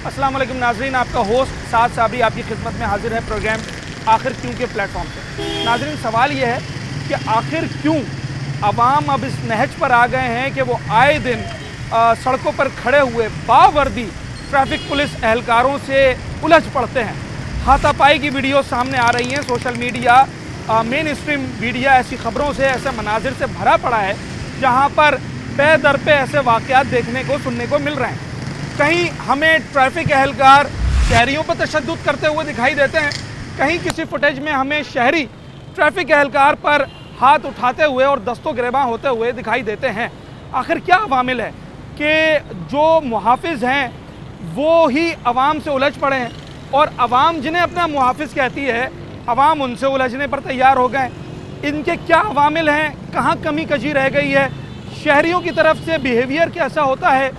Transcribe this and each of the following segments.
अस्सलाम वालेकुम नाजरीन, आपका होस्ट साद साबरी आपकी खिदमत में हाजिर है प्रोग्राम आखिर क्यों के प्लेटफॉर्म पर। नाजरीन, सवाल ये है कि आखिर क्यों अवाम अब इस नहज पर आ गए हैं कि वो आए दिन सड़कों पर खड़े हुए बावर्दी ट्रैफिक पुलिस एहलकारों से उलझ पड़ते हैं। हाथापाई की वीडियो सामने आ रही हैं। Social media, main stream media ऐसी खबरों से, ऐसे मनाजिर से भरा पड़ा है जहाँ पर पे दर पे ऐसे वाक़यात देखने को, सुनने को मिल रहे हैं। कहीं हमें ट्रैफिक एहलकार शहरियों पर तशद्दुद करते हुए दिखाई देते हैं, कहीं किसी फुटेज में हमें शहरी ट्रैफिक एहलकार पर हाथ उठाते हुए और दस्तों गिरबां होते हुए दिखाई देते हैं। आखिर क्या अवामिल है कि जो मुहाफिज हैं वो ही अवाम से उलझ पड़े हैं और अवाम जिन्हें अपना मुहाफिज कहती है, अवाम उनसे उलझने पर तैयार हो गए। इनके क्या अवामिल हैं, कहाँ कमी कजी रह गई है, शहरियों की तरफ से बिहेवियर कैसा होता है,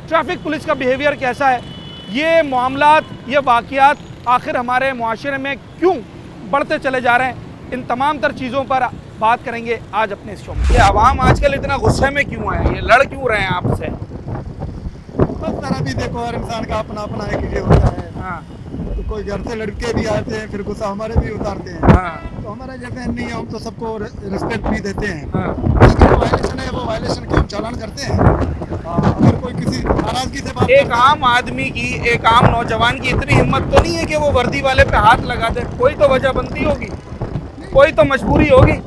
ट्रैफिक पुलिस का बिहेवियर कैसा है, ये मामलात, ये वाक़यात आखिर हमारे मुआशरे में क्यों बढ़ते चले जा रहे हैं, इन तमाम तर चीज़ों पर बात करेंगे आज अपने इस शो में। ये अवाम आजकल इतना गुस्से में क्यों है, ये लड़ क्यों रहे हैं आपसे? बस तरह भी देखो, हर इंसान का अपना अपना एक ये होता है। हाँ तो कोई घर से लड़के भी आते हैं, फिर गुस्सा हमारे भी उतारते हैं। हाँ तो हमारा जैसे नहीं है, हम तो सबको रिस्पेक्ट भी देते हैं। हाँ। उसकी जो वायलेशन है वो वायलेशन के हम चालान करते हैं। अगर कोई किसी नाराजगी से बात एक आम आदमी की, एक आम नौजवान की इतनी हिम्मत तो नहीं है कि वो वर्दी वाले पे हाथ लगा दे। कोई तो वजह बनती होगी, कोई तो मजबूरी होगी,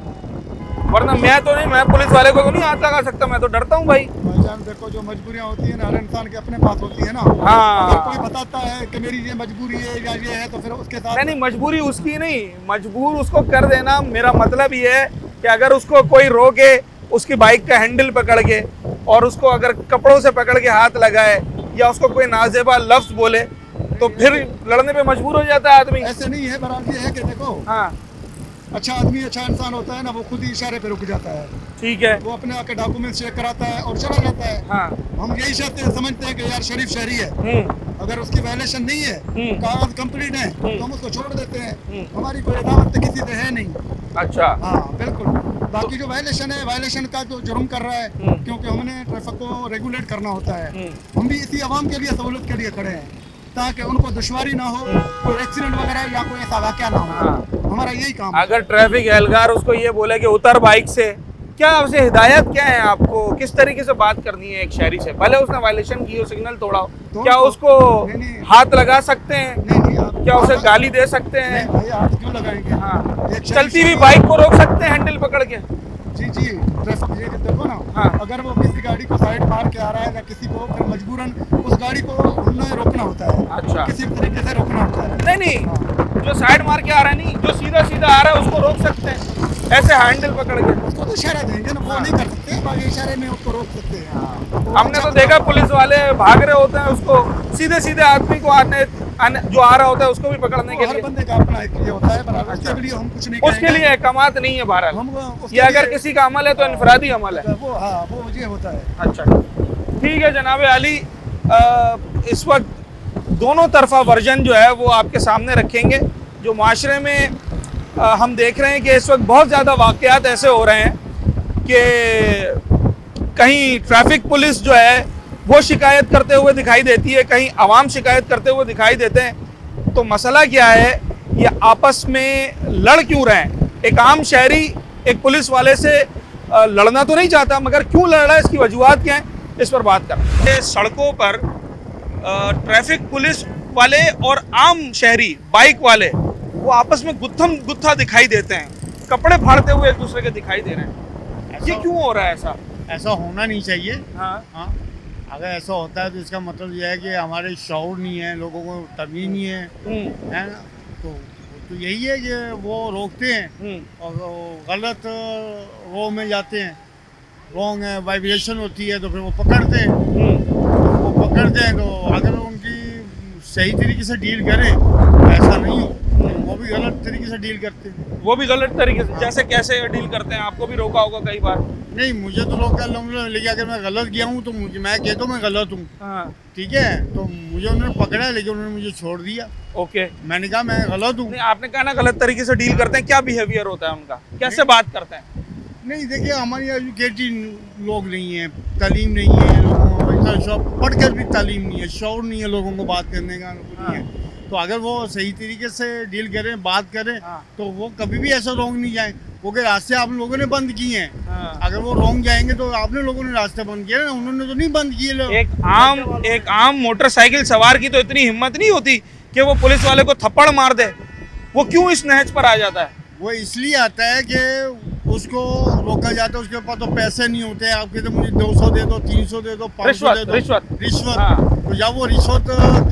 वरना मैं तो नहीं, मैं पुलिस वाले को तो नहीं हाथ लगा सकता, मैं तो डरता हूँ भाई। भाईजान देखो, जो मजबूरियाँ होती है ना, हर इंसान के अपने पास होती है ना। हाँ। अगर कोई बताता है कि मेरी ये मजबूरी है या ये है, तो फिर उसके साथ नहीं, मजबूरी उसकी नहीं, मजबूर उसको कर देना। मेरा मतलब ये है कि अगर उसको कोई रोके, उसकी बाइक का हैंडल पकड़ के और उसको अगर कपड़ों से पकड़ के हाथ लगाए या उसको कोई नाजेबा लफ्ज बोले तो फिर लड़ने पे मजबूर हो जाता है आदमी। ऐसे नहीं है। बराबर ये है कि देखो, हाँ अच्छा आदमी, अच्छा इंसान होता है ना, वो खुद ही इशारे पे रुक जाता है। ठीक है। वो अपने आके डॉक्यूमेंट चेक कराता है और चला जाता है। हाँ। हम यही समझते हैं कि यार शरीफ शहरी है, अगर उसकी वायलेशन नहीं है, कागज कंप्लीट है, तो हम उसको छोड़ देते हैं। हमारी कोई अदावत किसी से है नहीं। अच्छा। हाँ बिल्कुल। बाकी जो वायलेशन है, वायलेशन का जो जुर्म कर रहा है, क्योंकि हमने ट्रैफिक को रेगुलेट करना होता है। हम भी इसी आवाम के लिए, सहूलत के लिए खड़े हैं, ताकि उनको दुश्वारी ना हो, कोई एक्सीडेंट वगैरह या कोई ऐसा वाक़या ना हो। हमारा यही काम है। अगर ट्रैफिक एहलकार उसको ये बोले कि उतर बाइक से, क्या उसे हिदायत क्या है, आपको किस तरीके से बात करनी है एक शहरी से? भले उसने वायलेशन की हो, सिग्नल तोड़ा हो, क्या उसको हाथ लगा सकते हैं? नहीं, क्या उसे गाली दे सकते हैं? भाई, हाथ क्यों लगाएंगे? हाँ। एक चलती हुई बाइक को रोक सकते हैं हैंडल पकड़ के? जी ट्रैफिक ये देखो ना। हाँ। अगर वो किसी गाड़ी को साइड मार के आ रहा है या किसी को, फिर मजबूरन उस गाड़ी को उन्हें रोकना होता है। अच्छा। किसी भी तरीके से रोकना होता है। नहीं, जो साइड मार के आ रहा है नहीं, जो सीधा सीधा आ रहा है उसको रोक सकते हैं ऐसे हैंडल पकड़ के। उसको तो इशारा देंगे ना, वो नहीं कर सकते, बाकी इशारे में उसको रोक सकते हैं। हमने तो देखा पुलिस वाले भाग रहे होते हैं, उसको सीधे सीधे आदमी को आने जो आ रहा होता है उसको भी पकड़ने के हर लिए। बंदे का अपना एक ये होता है, बराबर। उसके लिए हम कुछ नहीं उसके लिए अहकामात नहीं है बहरहाल। हम उसके ये अगर लिए- किसी का अमल है तो इनफरादी अमल है। वो, हाँ, वो ये होता है। अच्छा, ठीक है जनाब अली, इस वक्त दोनों तरफा वर्जन जो है वो आपके सामने रखेंगे। जो माशरे में हम देख रहे हैं कि इस वक्त बहुत ज़्यादा वाक़यात ऐसे हो रहे हैं कि कहीं ट्रैफिक पुलिस जो है वो शिकायत करते हुए दिखाई देती है, कहीं आवाम शिकायत करते हुए दिखाई देते हैं। तो मसला क्या है, ये आपस में लड़ क्यों रहे हैं? एक आम शहरी एक पुलिस वाले से लड़ना तो नहीं चाहता, मगर क्यों लड़ रहा है, इसकी वजूहत क्या है, इस पर बात करें। सड़कों पर ट्रैफिक पुलिस वाले और आम शहरी बाइक वाले वो आपस में गुत्था दिखाई देते हैं, कपड़े फाड़ते हुए एक दूसरे के दिखाई दे रहे हैं। ये क्यों हो रहा है ऐसा? ऐसा होना नहीं चाहिए। हाँ। अगर ऐसा होता है तो इसका मतलब यह है कि हमारे शऊर नहीं है, लोगों को तमीज़ नहीं है, है ना? तो यही है कि वो रोकते हैं और वो गलत रो में जाते हैं, रॉन्ग है, वाइब्रेशन होती है, तो फिर वो पकड़ते हैं। वो पकड़ते हैं तो अगर उनकी सही तरीके से डील करें, ऐसा नहीं हो, वो भी गलत तरीके से डील करते हैं। वो भी गलत तरीके से, जैसे कैसे डील करते हैं? आपको भी रोका होगा कई बार? नहीं, मुझे तो रोक कर लूँगा, लेकिन अगर मैं गलत गया हूँ तो मैं कहता हूँ मैं गलत हूँ, हाँ। ठीक है, तो मुझे उन्होंने पकड़ा लेकिन उन्होंने मुझे छोड़ दिया। ओके। मैंने कहा मैं गलत हूँ। नहीं, आपने कहा ना गलत तरीके से डील करते हैं, क्या बिहेवियर होता है उनका, कैसे बात करते हैं? नहीं देखिए, हमारी एजुकेटेड लोग नहीं है, तालीम नहीं है लोगों में, पढ़कर भी तालीम नहीं है, शौर नहीं है, लोगों को बात करने का नहीं है। तो अगर वो सही तरीके से डील करें, बात करें, तो वो कभी भी ऐसा रोंग नहीं जाए। वो के रास्ते आप लोगों ने बंद किए हैं, अगर वो रोंग जाएंगे तो आपने लोगों ने रास्ते बंद किए ना, उन्होंने तो नहीं बंद किए लोग। एक आम मोटरसाइकिल सवार की तो इतनी हिम्मत नहीं होती कि वो पुलिस वाले को थप्पड़ मार दे। वो क्यों इस नहज पर आ जाता है? वो इसलिए आता है कि उसको रोका जाता है, उसके पास तो पैसे नहीं होते हैं। आप कहते मुझे 200 दे दो, 300 दे दो, 500 दे दो, रिश्वत। तो जब वो रिश्वत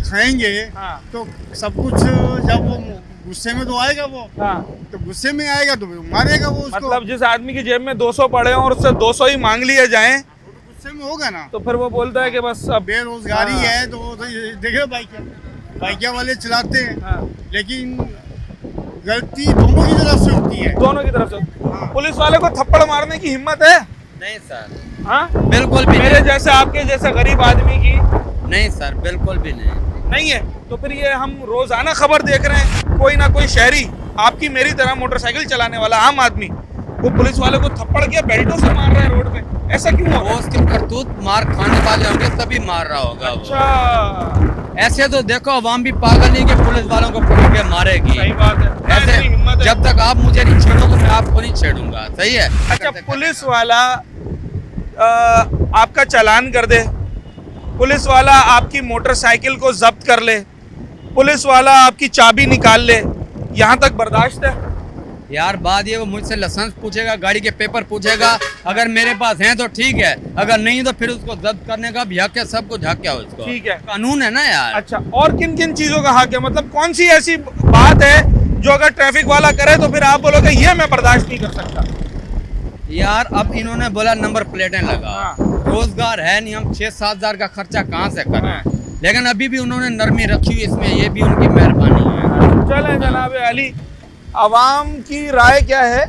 खाएंगे तो सब कुछ, जब वो गुस्से में तो आएगा वो, तो गुस्से में आएगा तो मारेगा वो उसको। मतलब जिस आदमी की जेब में 200 पड़े हों और उससे 200 ही मांग लिए जाएं, तो गुस्से में होगा ना। तो फिर वो बोलता है कि बस अब बेरोजगारी है। तो देखिए बाइकिया वाले चलाते हैं, लेकिन गलती दोनों की तरफ से होती है, दोनों की तरफ से। पुलिस वाले को थप्पड़ मारने की हिम्मत है? नहीं सर, हाँ बिल्कुल भी मेरे जैसे आपके जैसे गरीब आदमी की नहीं सर, बिल्कुल भी नहीं है। तो फिर ये हम रोजाना खबर देख रहे हैं, कोई ना कोई शहरी आपकी मेरी तरह मोटरसाइकिल चलाने वाला आम आदमी वो पुलिस वाले को थप्पड़ के बेल्टों से मार रहा है रोड पे। ऐसा क्यों हो? वो उसके करतूत मार खाने वाले होंगे तभी मार रहा होगा। अच्छा, ऐसे तो देखो अवाम भी पागल नहीं कि पुलिस वालों को पकड़ के मारेगी। सही बात है। ऐसे जब तक आप मुझे नहीं छेड़ोगे मैं आपको नहीं छेड़ूंगा। सही है। अच्छा, पुलिस वाला आपका चालान कर दे, पुलिस वाला आपकी मोटरसाइकिल को जब्त कर ले, पुलिस वाला आपकी चाबी निकाल ले, यहाँ तक बर्दाश्त है? यार बात ये, वो मुझसे लाइसेंस पूछेगा, गाड़ी के पेपर पूछेगा, अगर मेरे पास हैं तो ठीक है, अगर नहीं तो फिर उसको जब्त करने का भी हक है, सब कुछ हक है उसको। ठीक है, कानून है ना यार। अच्छा, और किन किन चीजों का हक है? मतलब कौन सी ऐसी बात है जो अगर ट्रैफिक वाला करे तो फिर आप बोलोगे ये मैं बर्दाश्त नहीं कर सकता? यार अब इन्होंने बोला नंबर प्लेटें लगा, रोजगार है नहीं, हम 6-7 हजार का खर्चा कहाँ से करें, लेकिन अभी भी उन्होंने नरमी रखी हुई इसमें, ये भी उनकी मेहरबानी है। चले जनाब अली, आवाम की राय क्या है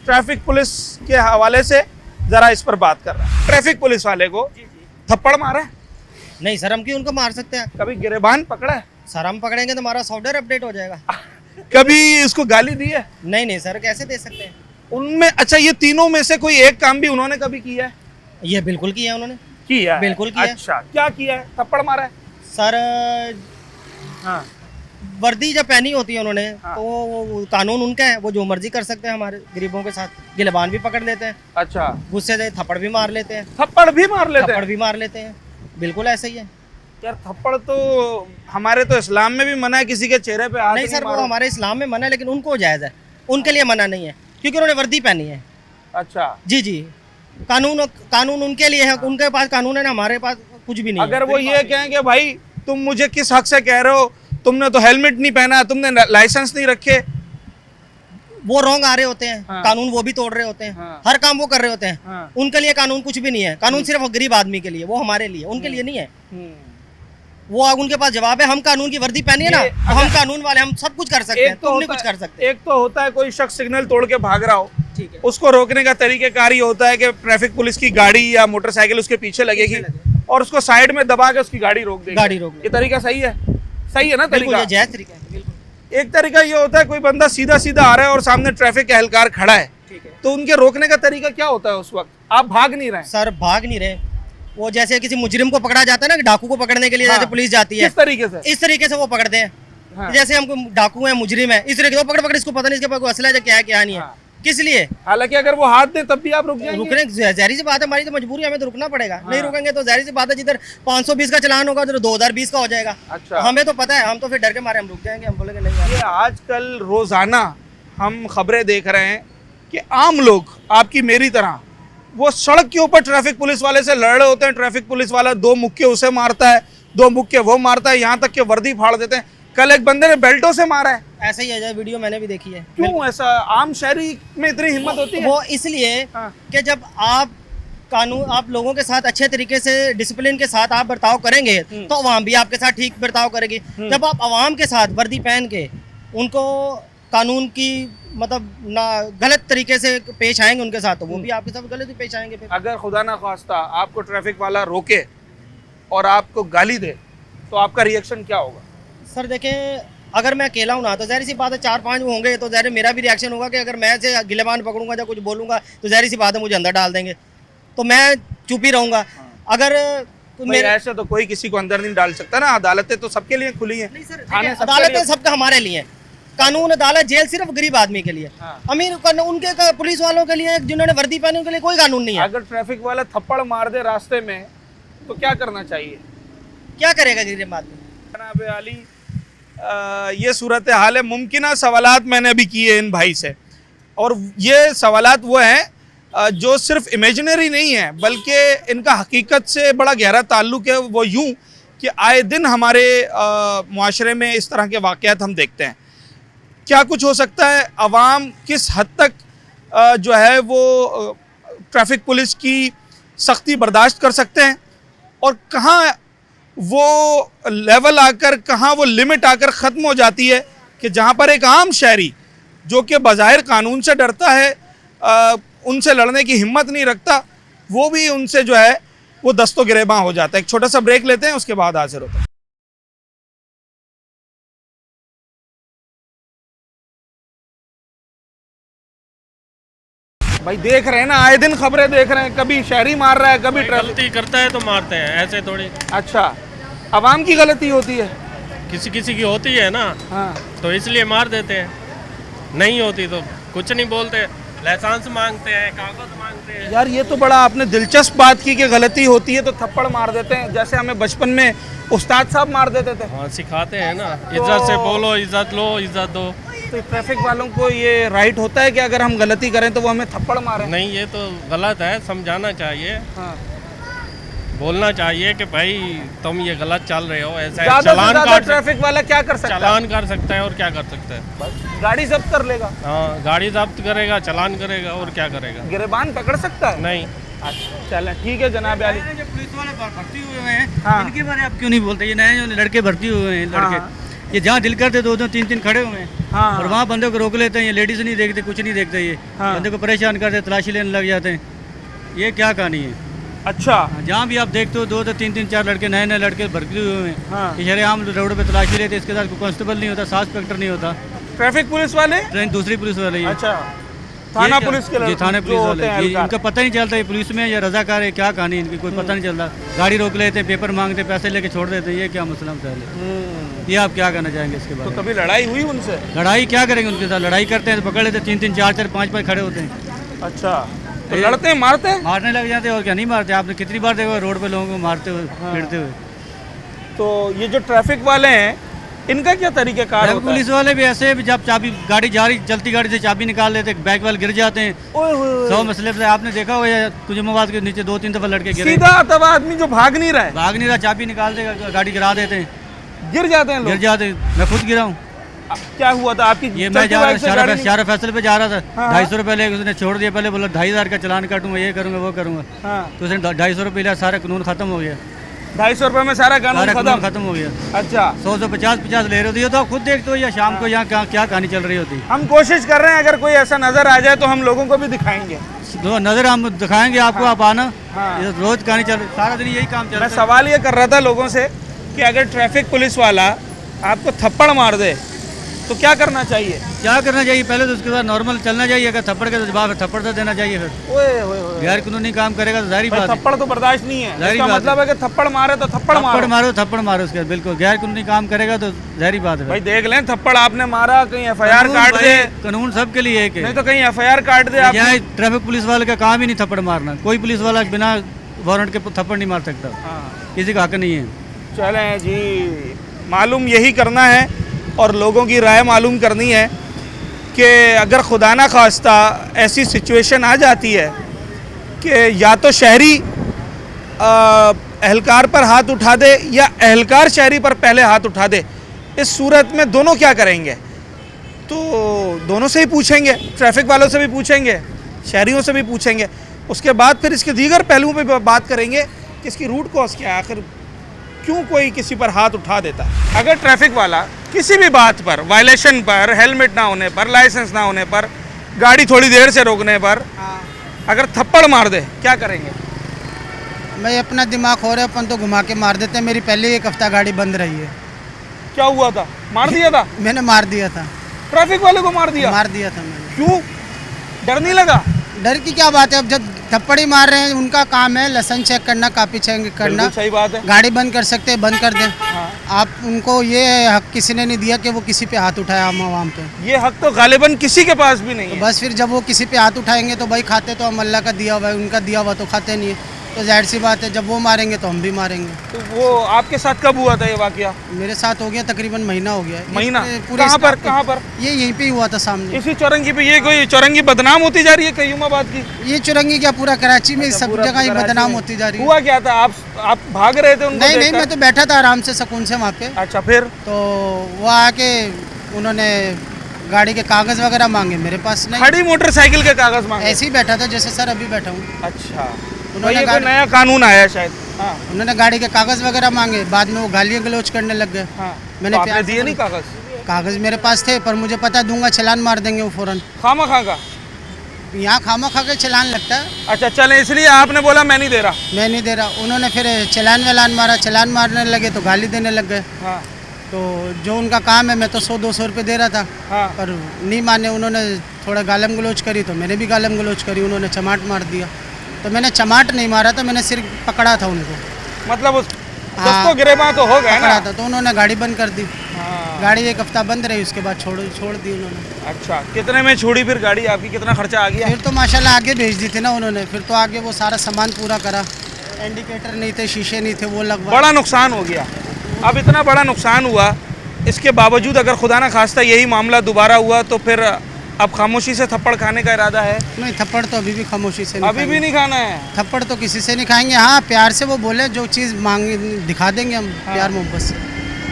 ट्रैफिक पुलिस के हवाले से? जरा इस पर बात कर रहे हैं। ट्रैफिक पुलिस वाले को थप्पड़ मारा है? नहीं सर, हम क्यों उनको मार सकते हैं? कभी गिरेबान पकड़ा है? सर हम पकड़ेंगे तो हमारा सॉफ्टवेयर अपडेट हो जाएगा। कभी इसको गाली दी है? नहीं सर, कैसे दे सकते हैं? उनमें अच्छा, ये तीनों में से कोई एक काम भी उन्होंने कभी किया है? ये बिल्कुल किया है उन्होंने। किया है? बिल्कुल किया है। अच्छा, क्या किया है? थप्पड़ मारा है? सर हाँ, वर्दी जब पहनी होती है उन्होंने, हाँ। तो वो कानून उनका है, वो जो मर्जी कर सकते हैं हमारे गरीबों के साथ। गिलबान भी पकड़ लेते हैं, अच्छा, गुस्से से थप्पड़ भी मार लेते हैं। थप्पड़ भी मार लेते थप्पड़ हैं? भी मार लेते हैं, बिल्कुल ऐसा ही है। यार थप्पड़ तो हमारे तो इस्लाम में भी मना है, किसी के चेहरे पे हाथ नहीं सर, वो मारो। हमारे इस्लाम में मना है, लेकिन उनको जायज़ है, उनके लिए मना नहीं है, क्योंकि उन्होंने वर्दी पहनी है। अच्छा, जी, कानून उनके लिए है, उनके पास कानून है ना, हमारे पास कुछ भी नहीं है। अगर वो ये कहें कि भाई तुम मुझे किस हक से कह रहे हो, तुमने तो हेलमेट नहीं पहना, तुमने लाइसेंस नहीं रखे, वो रॉन्ग आ रहे होते हैं। हाँ। कानून वो भी तोड़ रहे होते हैं। हाँ। हर काम वो कर रहे होते हैं। हाँ। उनके लिए कानून कुछ भी नहीं है। कानून सिर्फ गरीब आदमी के लिए, वो हमारे लिए, उनके लिए नहीं है। वो उनके पास जवाब है, हम कानून की वर्दी पहनी है ना, तो हम कानून वाले, हम सब कुछ कर सकते हैं, तुम नहीं कुछ कर सकते। एक तो होता है कोई शख्स सिग्नल तोड़ के भाग रहा हो, ठीक है, उसको रोकने का तरीकेकार ये होता है कि ट्रैफिक पुलिस की गाड़ी या मोटरसाइकिल उसके पीछे लगेगी और उसको साइड में दबा के उसकी गाड़ी रोक देगी। गाड़ी रोक ये तरीका सही है? सही है ना बिल्कुल, तरीका? ये जायज तरीका है, बिल्कुल। एक तरीका ये होता है कोई बंदा सीधा सीधा आ रहा है और सामने ट्रैफिक का एहलकार खड़ा है, ठीक है, तो उनके रोकने का तरीका क्या होता है उस वक्त? आप भाग नहीं रहे? सर भाग नहीं रहे, वो जैसे किसी मुजरिम को पकड़ा जाता है ना, डाकू को पकड़ने के लिए हाँ। जैसे पुलिस जाती है, किस तरीके से? इस तरीके से वो पकड़ते हैं। हाँ। जैसे हमको डाकू है, मुजरिम है, इस तरीके से पकड़ इसको पता नहीं इसके पास कोई असला है क्या है क्या नहीं है। हाँ। किस लिए? हालांकि अगर वो हाथ दे तब भी आप रुक जाएंगे? रुकने जाहिर सी बात है, हमारी तो मजबूरी है, हमें तो रुकना पड़ेगा। नहीं रुकेंगे तो जाहिर सी बात है, जिधर 520 का चलान होगा उधर 2020 का हो जाएगा। अच्छा, हमें तो पता है, हम तो फिर डर के मारे हम रुक जाएंगे, हम बोलेंगे नहीं यार। ये आजकल रोजाना हम खबरें देख रहे हैं कि आम लोग आपकी मेरी तरह वो सड़क के ऊपर ट्रैफिक पुलिस वाले से लड़ रहे होते हैं। ट्रैफिक पुलिस वाला 2 मुक्के उसे मारता है, 2 मुक्के वो मारता है, यहाँ तक कि वर्दी फाड़ देते हैं। कल एक बंदे ने बेल्टों से मारा है। ऐसा ही है, वीडियो मैंने भी देखी है। क्यों ऐसा? आम शहरी में इतनी हिम्मत होती है? वो इसलिए हाँ। कि जब आप लोगों के साथ अच्छे तरीके से डिसिप्लिन के साथ आप बर्ताव करेंगे तो अवाम भी आपके साथ ठीक बर्ताव करेगी। जब आप अवाम के साथ वर्दी पहन के उनको कानून की मतलब ना गलत तरीके से पेश आएंगे उनके साथ, तो वो भी आपके साथ गलत ही पेश आएंगे। फिर अगर खुदा ना खास्ता आपको ट्रैफिक वाला रोके और आपको गाली दे तो आपका रिएक्शन क्या होगा? सर देखें, अगर मैं अकेला हूँ ना तो जाहिर सी बात है 4-5 होंगे तो जाहिर मेरा भी रिएक्शन होगा कि अगर मैं से गिलेबान पकड़ूंगा या कुछ बोलूँगा तो जाहिर सी बात है मुझे अंदर डाल देंगे। तो मैं चुप ही रहूंगा। अगर भाई ऐसे तो कोई किसी को अंदर नहीं डाल सकता ना, अदालतें तो सबके लिए खुली हैं। थाने सबके अदालतें लिए- सबका हमारे लिए हैं। कानून, अदालत, जेल सिर्फ गरीब आदमी के लिए। अमीर उनके पुलिस वालों के लिए, जिन्होंने वर्दी पहनी उनके लिए कोई कानून नहीं है। अगर ट्रैफिक वाला थप्पड़ मार दे रास्ते में तो क्या करना चाहिए? क्या करेगा गरीब आदमी? जनाब अली, ये सूरत हाल है। मुमकिन सवालात मैंने अभी किए इन भाई से, और ये सवालात वो हैं जो सिर्फ इमेजिनरी नहीं है, बल्कि इनका हकीकत से बड़ा गहरा ताल्लुक है। वो यूं कि आए दिन हमारे मुआशरे में इस तरह के वाक़यात हम देखते हैं। क्या कुछ हो सकता है, अवाम किस हद तक जो है वो ट्रैफिक पुलिस की सख्ती बर्दाश्त कर सकते हैं, और कहाँ वो लेवल आकर, कहाँ वो लिमिट आकर ख़त्म हो जाती है कि जहाँ पर एक आम शहरी जो कि बज़ाहिर कानून से डरता है, उनसे लड़ने की हिम्मत नहीं रखता, वो भी उनसे जो है वो दस्तो गिरेबां हो जाता है। एक छोटा सा ब्रेक लेते हैं, उसके बाद हाजिर होते हैं। भाई देख रहे हैं ना, आए दिन खबरें देख रहे हैं, कभी शहरी मार रहा है, कभी ट्रैफिक। गलती करता है तो मारते हैं, ऐसे थोड़ी। अच्छा, अवाम की गलती होती है? किसी किसी की होती है ना, हाँ, तो इसलिए मार देते हैं। नहीं होती तो कुछ नहीं बोलते, लाइसेंस मांगते हैं, कागज मांगते हैं। यार ये तो बड़ा आपने दिलचस्प बात की कि गलती होती है तो थप्पड़ मार देते हैं, जैसे हमें बचपन में उस्ताद साहब मार देते थे। हाँ, सिखाते हैं ना, इज्जत से बोलो, इज्जत लो, इज्जत दो। तो ट्रैफिक वालों को ये राइट होता है कि अगर हम गलती करें तो वो हमें थप्पड़ मारें? नहीं, ये तो गलत है, समझाना चाहिए, हाँ। बोलना चाहिए कि भाई तुम ये गलत चल रहे हो, ऐसा है। ज्यादा से चालान ज्यादा काट ट्रैफिक वाला क्या कर सकता है? चालान कर सकता है, और क्या कर सकता है? बस गाड़ी जब्त कर लेगा। हाँ, गाड़ी जब्त करेगा, चालान करेगा, और क्या करेगा? गिरबान पकड़ सकता है? नहीं। अच्छा, चलें ठीक है जनाब अली। जो पुलिस वाले भर्ती हुए हैं, हाँ। इनके बारे में आप क्यों नहीं बोलते? ये नए जो लड़के भर्ती हुए हैं, लड़के हाँ। ये जहाँ दिल करते 2-2 3-3 खड़े हुए हैं, हाँ। और वहाँ बंदे को रोक लेते हैं। ये लेडीज नहीं देखते, कुछ नहीं देखते, ये हाँ। बंदे को परेशान करते, तलाशी लेने लग जाते हैं। ये क्या कहानी है? अच्छा, जहाँ भी आप देखते हो 2-2 3-3 4 लड़के, नए नए लड़के भर्ती हुए हैं। हाँ। ये शरेआम रोड पे तलाशी लेते, इसके साथ कोई कांस्टेबल नहीं होता, सास इंस्पेक्टर नहीं होता, ट्रैफिक पुलिस वाले? ट्रेन दूसरी पुलिस वाले ही है। अच्छा, थाना ये पुलिस के जी, लड़के थाने जो पुलिस होते वाले, हैं ये एहलकार। इनका पता नहीं चलता ये पुलिस में है या रजाकार है, क्या कहानी इनकी कोई पता नहीं चलता। गाड़ी रोक लेते हैं, पेपर मांगते, पैसे लेके छोड़ देते हैं, ये क्या मसला मसाइल है? ये आप क्या कहना चाहेंगे इसके बारे तो में? कभी लड़ाई हुई उनसे? लड़ाई क्या करेंगे उनके साथ? लड़ाई करते हैं तो पकड़ लेते, 3-3 4-4 5-5 खड़े होते हैं, अच्छा, तो लड़ते हैं, मारते हैं? मारने लग जाते हैं, और क्या नहीं मारते? आपने कितनी बार देखा रोड पे लोगों को मारते हुए, पीटते हुए? तो ये जो ट्रैफिक वाले हैं, इनका क्या तरीक़ेकार होता है? पुलिस वाले भी ऐसे हैं, जब चाबी गाड़ी जा रही, चलती गाड़ी से चाबी निकाल लेते, बैक वाले गिर जाते हैं। ओए होए होए। 100 मसले से आपने देखा होगा कुजुमाबाद के नीचे 2-3 दफा लड़के गिरे, सीधा अथवा आदमी जो भाग नहीं रहा है, भाग नहीं रहा, चाबी निकाल देगा, गाड़ी गिरा देते हैं, गिर जाते हैं गिर लोग। जाते हैं। मैं खुद गिरा हूँ। क्या हुआ था आपकी? ये मैं चलती जा रहा बाइक से गाड़ी नहीं- शारा फैसल पे जा रहा था, हाँ। 250 रुपये ले उसने छोड़ दिया। पहले बोला 2500 का चालान काटूंगा, ये करूंगा, वो करूंगा, हाँ, तो उसने 250 रुपये लिया, सारा कानून खत्म हो गया, 250 रुपए में सारा कानून सारा कानून खत्म। खत्म हो गया। अच्छा, 100 50 ले रहे होती है, तो आप खुद देखते हो या शाम को यहाँ क्या कहानी चल रही होती हम कोशिश कर रहे हैं, अगर कोई ऐसा नजर आ जाए तो हम लोगों को भी दिखाएंगे। है। नजर हम दिखाएंगे आपको, आप आना। हाँ। ये रोज कहानी चल रही, सारा दिन यही काम चल मैं रहा है। सवाल ये कर रहा था लोगों से कि अगर ट्रैफिक पुलिस वाला आपको थप्पड़ मार दे तो क्या करना चाहिए? क्या करना चाहिए? पहले तो उसके बाद नॉर्मल चलना चाहिए, अगर थप्पड़ के तो जवाब थप्पड़ तो देना चाहिए। फिर ओए होए होए। गैर कानूनी काम करेगा तो जाहिर भाई बात है, थप्पड़ तो बर्दाश्त नहीं है, जाहिर इसका बात मतलब है कि थप्पड़ मारे तो थप्पड़ मारो। थप्पड़ मारो उसके बाद, बिल्कुल गैर कानूनी काम करेगा तो जाहिर बात है। भाई देख लें, थप्पड़ आपने मारा, कहीं एफआईआर कानून काट भाई, दे, कानून सबके लिए एक नहीं है। तो कहीं एफआईआर काट दे आप। यहाँ ट्रैफिक पुलिस वाले का काम ही नहीं थप्पड़ मारना, कोई पुलिस वाला बिना वारंट के थप्पड़ नहीं मार सकता, किसी का हक नहीं है। चलें जी, मालूम यही करना है और लोगों की राय मालूम करनी है कि अगर खुदा ना खास्ता ऐसी सिचुएशन आ जाती है कि या तो शहरी एहलकार पर हाथ उठा दे या एहलकार शहरी पर पहले हाथ उठा दे, इस सूरत में दोनों क्या करेंगे? तो दोनों से ही पूछेंगे, ट्रैफिक वालों से भी पूछेंगे, शहरियों से भी पूछेंगे, उसके बाद फिर इसके दीगर पहलुओं पे बात करेंगे कि इसकी रूट कॉज क्या है, आखिर क्यों कोई किसी पर हाथ उठा देता है। अगर ट्रैफिक वाला किसी भी बात पर, वायलेशन पर, हेलमेट ना होने पर, लाइसेंस ना होने पर, गाड़ी थोड़ी देर से रोकने पर अगर थप्पड़ मार दे, क्या करेंगे? मैं अपना दिमाग हो रहा है, अपन तो घुमा के मार देते हैं। मेरी पहले ही 1 हफ्ता गाड़ी बंद रही है। क्या हुआ था? मार दिया था? मैंने मार दिया था, ट्रैफिक वाले को मार दिया? मार दिया था मैंने। क्यों? डर नहीं लगा? डर की क्या बात है, अब जब थप्पड़ ही मार रहे हैं उनका काम है लाइसेंस चेक करना, कापी चेक करना, बिल्कुल सही बात है। गाड़ी बंद कर सकते हैं, बंद कर दें। आप उनको ये हक किसी ने नहीं दिया कि वो किसी पे हाथ उठाए आम आवाम पे। ये हक तो गालिबन किसी के पास भी नहीं तो है। बस फिर जब वो किसी पे हाथ उठाएंगे तो भाई खाते तो हम अल्लाह का दिया हुआ है, उनका दिया हुआ तो खाते नहीं है। तो जाहिर सी बात है जब वो मारेंगे तो हम भी मारेंगे। तो वो आपके साथ कब हुआ था ये वाकया? मेरे साथ हो गया तकरीबन महीना हो गया है। महीना? पूरे कहाँ पर? स्टाफ कहाँ पर? ये यहीं पे ही हुआ था सामने। इसी चौरंगी पे? ये कोई चौरंगी बदनाम होती जा रही है कयूमाबाद की? ये चुरंगी क्या पूरा कराची में सब पूरा जगह ही कराची बदनाम में। होती जा रही है। हुआ क्या था? आप भाग रहे थे उनको नहीं नहीं, देखकर? मैं तो बैठा था आराम से सुकून से वहाँ पे। अच्छा, फिर? तो वो आके उन्होंने गाड़ी के कागज वगैरह मांगे, मेरे पास नहीं। खड़ी मोटरसाइकिल के कागज मांगे? ऐसे ही बैठा था जैसे सर अभी बैठा हूँ। अच्छा, उन्होंने ये कोई गाड़ी- नया कानून आया शायद। हाँ उन्होंने गाड़ी के कागज वगैरह मांगे, बाद में वो गालियाँ गलौज करने लग गए। हाँ। मैंने तो आपने प्यार से दिए नहीं बोला- कागज? कागज मेरे पास थे पर मुझे पता दूंगा चलान मार देंगे वो फौरन। खामा खा का? यहाँ खामा खा के चलान लगता है। अच्छा चले, इसलिए आपने बोला मैं नहीं दे रहा। मैं नहीं दे रहा, उन्होंने फिर चलान वलान मारा, चलान मारने लगे तो गाली देने लग गए। हाँ तो जो उनका काम है, मैं तो 100-200 रुपये दे रहा था हाँ। पर नहीं माने, उन्होंने थोड़ा गालम गलोच करी तो मैंने भी गालम गलोच करी, उन्होंने चमाट मार दिया। तो मैंने चमाट नहीं मारा था, मैंने सिर्फ पकड़ा था उनको। मतलब उस हाँ। तो गिरेबां तो हो गए ना? पकड़ा था तो उन्होंने गाड़ी बंद कर दी। हाँ। गाड़ी एक हफ्ता बंद रही, उसके बाद छोड़ दी उन्होंने। अच्छा, कितने में छोड़ी फिर गाड़ी आपकी? कितना खर्चा आ गया? फिर तो माशाल्लाह आगे भेज दी थी ना उन्होंने, फिर तो आगे वो सारा सामान पूरा करा। इंडिकेटर नहीं थे, शीशे नहीं थे, वो लगवा। बड़ा नुकसान हो गया। अब इतना बड़ा नुकसान हुआ, इसके बावजूद अगर खुदा ना खास्ता यही मामला दोबारा हुआ तो फिर अब खामोशी से थप्पड़ खाने का इरादा है? नहीं, थप्पड़ तो अभी भी खामोशी से नहीं अभी भी खाएंगे। नहीं खाना है? थप्पड़ तो किसी से नहीं खाएंगे। हाँ, प्यार से वो बोले जो चीज़ मांगे दिखा देंगे हम, प्यार मोहब्बत से।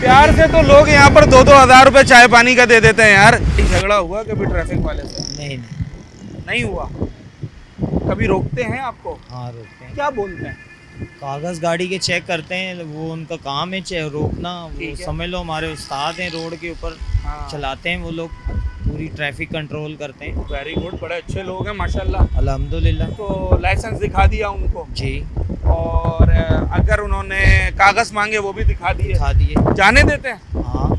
प्यार से तो लोग यहाँ पर 2-2 हज़ार रुपए चाय पानी का दे देते हैं यार। झगड़ा हुआ कभी ट्रैफिक वाले से? नहीं नहीं हुआ? कभी रोकते हैं आपको? हाँ रोकते हैं, क्या बोलते हैं? कागज गाड़ी के चेक करते हैं, वो उनका काम है रोकना। वो ठीक है। समझ लो हमारे उस्ताद हैं, रोड के ऊपर हाँ। चलाते हैं वो लोग, पूरी ट्रैफिक कंट्रोल करते हैं। वेरी गुड, बड़े अच्छे लोग हैं माशाल्लाह। अल्हम्दुलिल्लाह। तो लाइसेंस दिखा दिया उनको, जी और अगर उन्होंने कागज मांगे वो भी दिखा दिए, दिखा दिए। जाने देते हैं? हाँ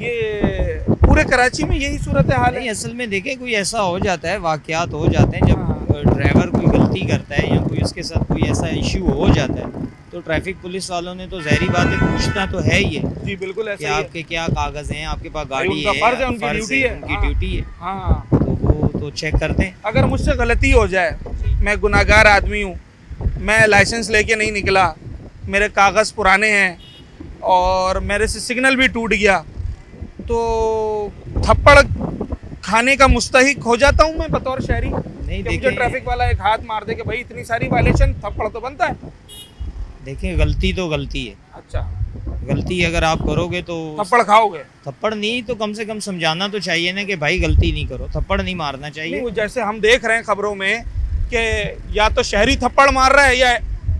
ये पूरे कराची में यही सूरत हाल नहीं, है? असल में देखें कोई ऐसा हो जाता है, वाकयात हो जाते हैं, हाँ। जब ड्राइवर कोई गलती करता है या कोई उसके साथ कोई ऐसा इशू हो जाता है तो ट्रैफिक पुलिस वालों ने तो ज़ाहिरी बात है पूछना तो है ही है जी बिल्कुल कि ऐसा ही है। आपके क्या कागज़ हैं, आपके पास गाड़ी उनका है, फर्ज है, उनकी फर्ज ड्यूटी है। उनकी हाँ। ड्यूटी है, हाँ, तो वो तो चेक करते हैं। अगर मुझसे गलती हो जाए, मैं गुनाहगार आदमी हूँ, मैं लाइसेंस लेके नहीं निकला, मेरे कागज़ पुराने हैं और मेरे से सिग्नल भी टूट गया, तो थप्पड़ खाने का मुस्तहिक हो जाता हूँ मैं बतौर शहरी? नहीं कि मुझे देखें, ट्रैफिक वाला एक हाथ मार दे कि भाई इतनी सारी वायलेशन, थप्पड़ तो बनता है। देखें गलती तो गलती है, अच्छा, गलती अगर आप करोगे तो थप्पड़ खाओगे? थप्पड़ नहीं तो कम से कम समझाना तो चाहिए ना कि भाई गलती नहीं करो, थप्पड़ नहीं मारना नहीं, चाहिए। वो जैसे हम देख रहे हैं खबरों में कि या तो शहरी थप्पड़ मार रहा है या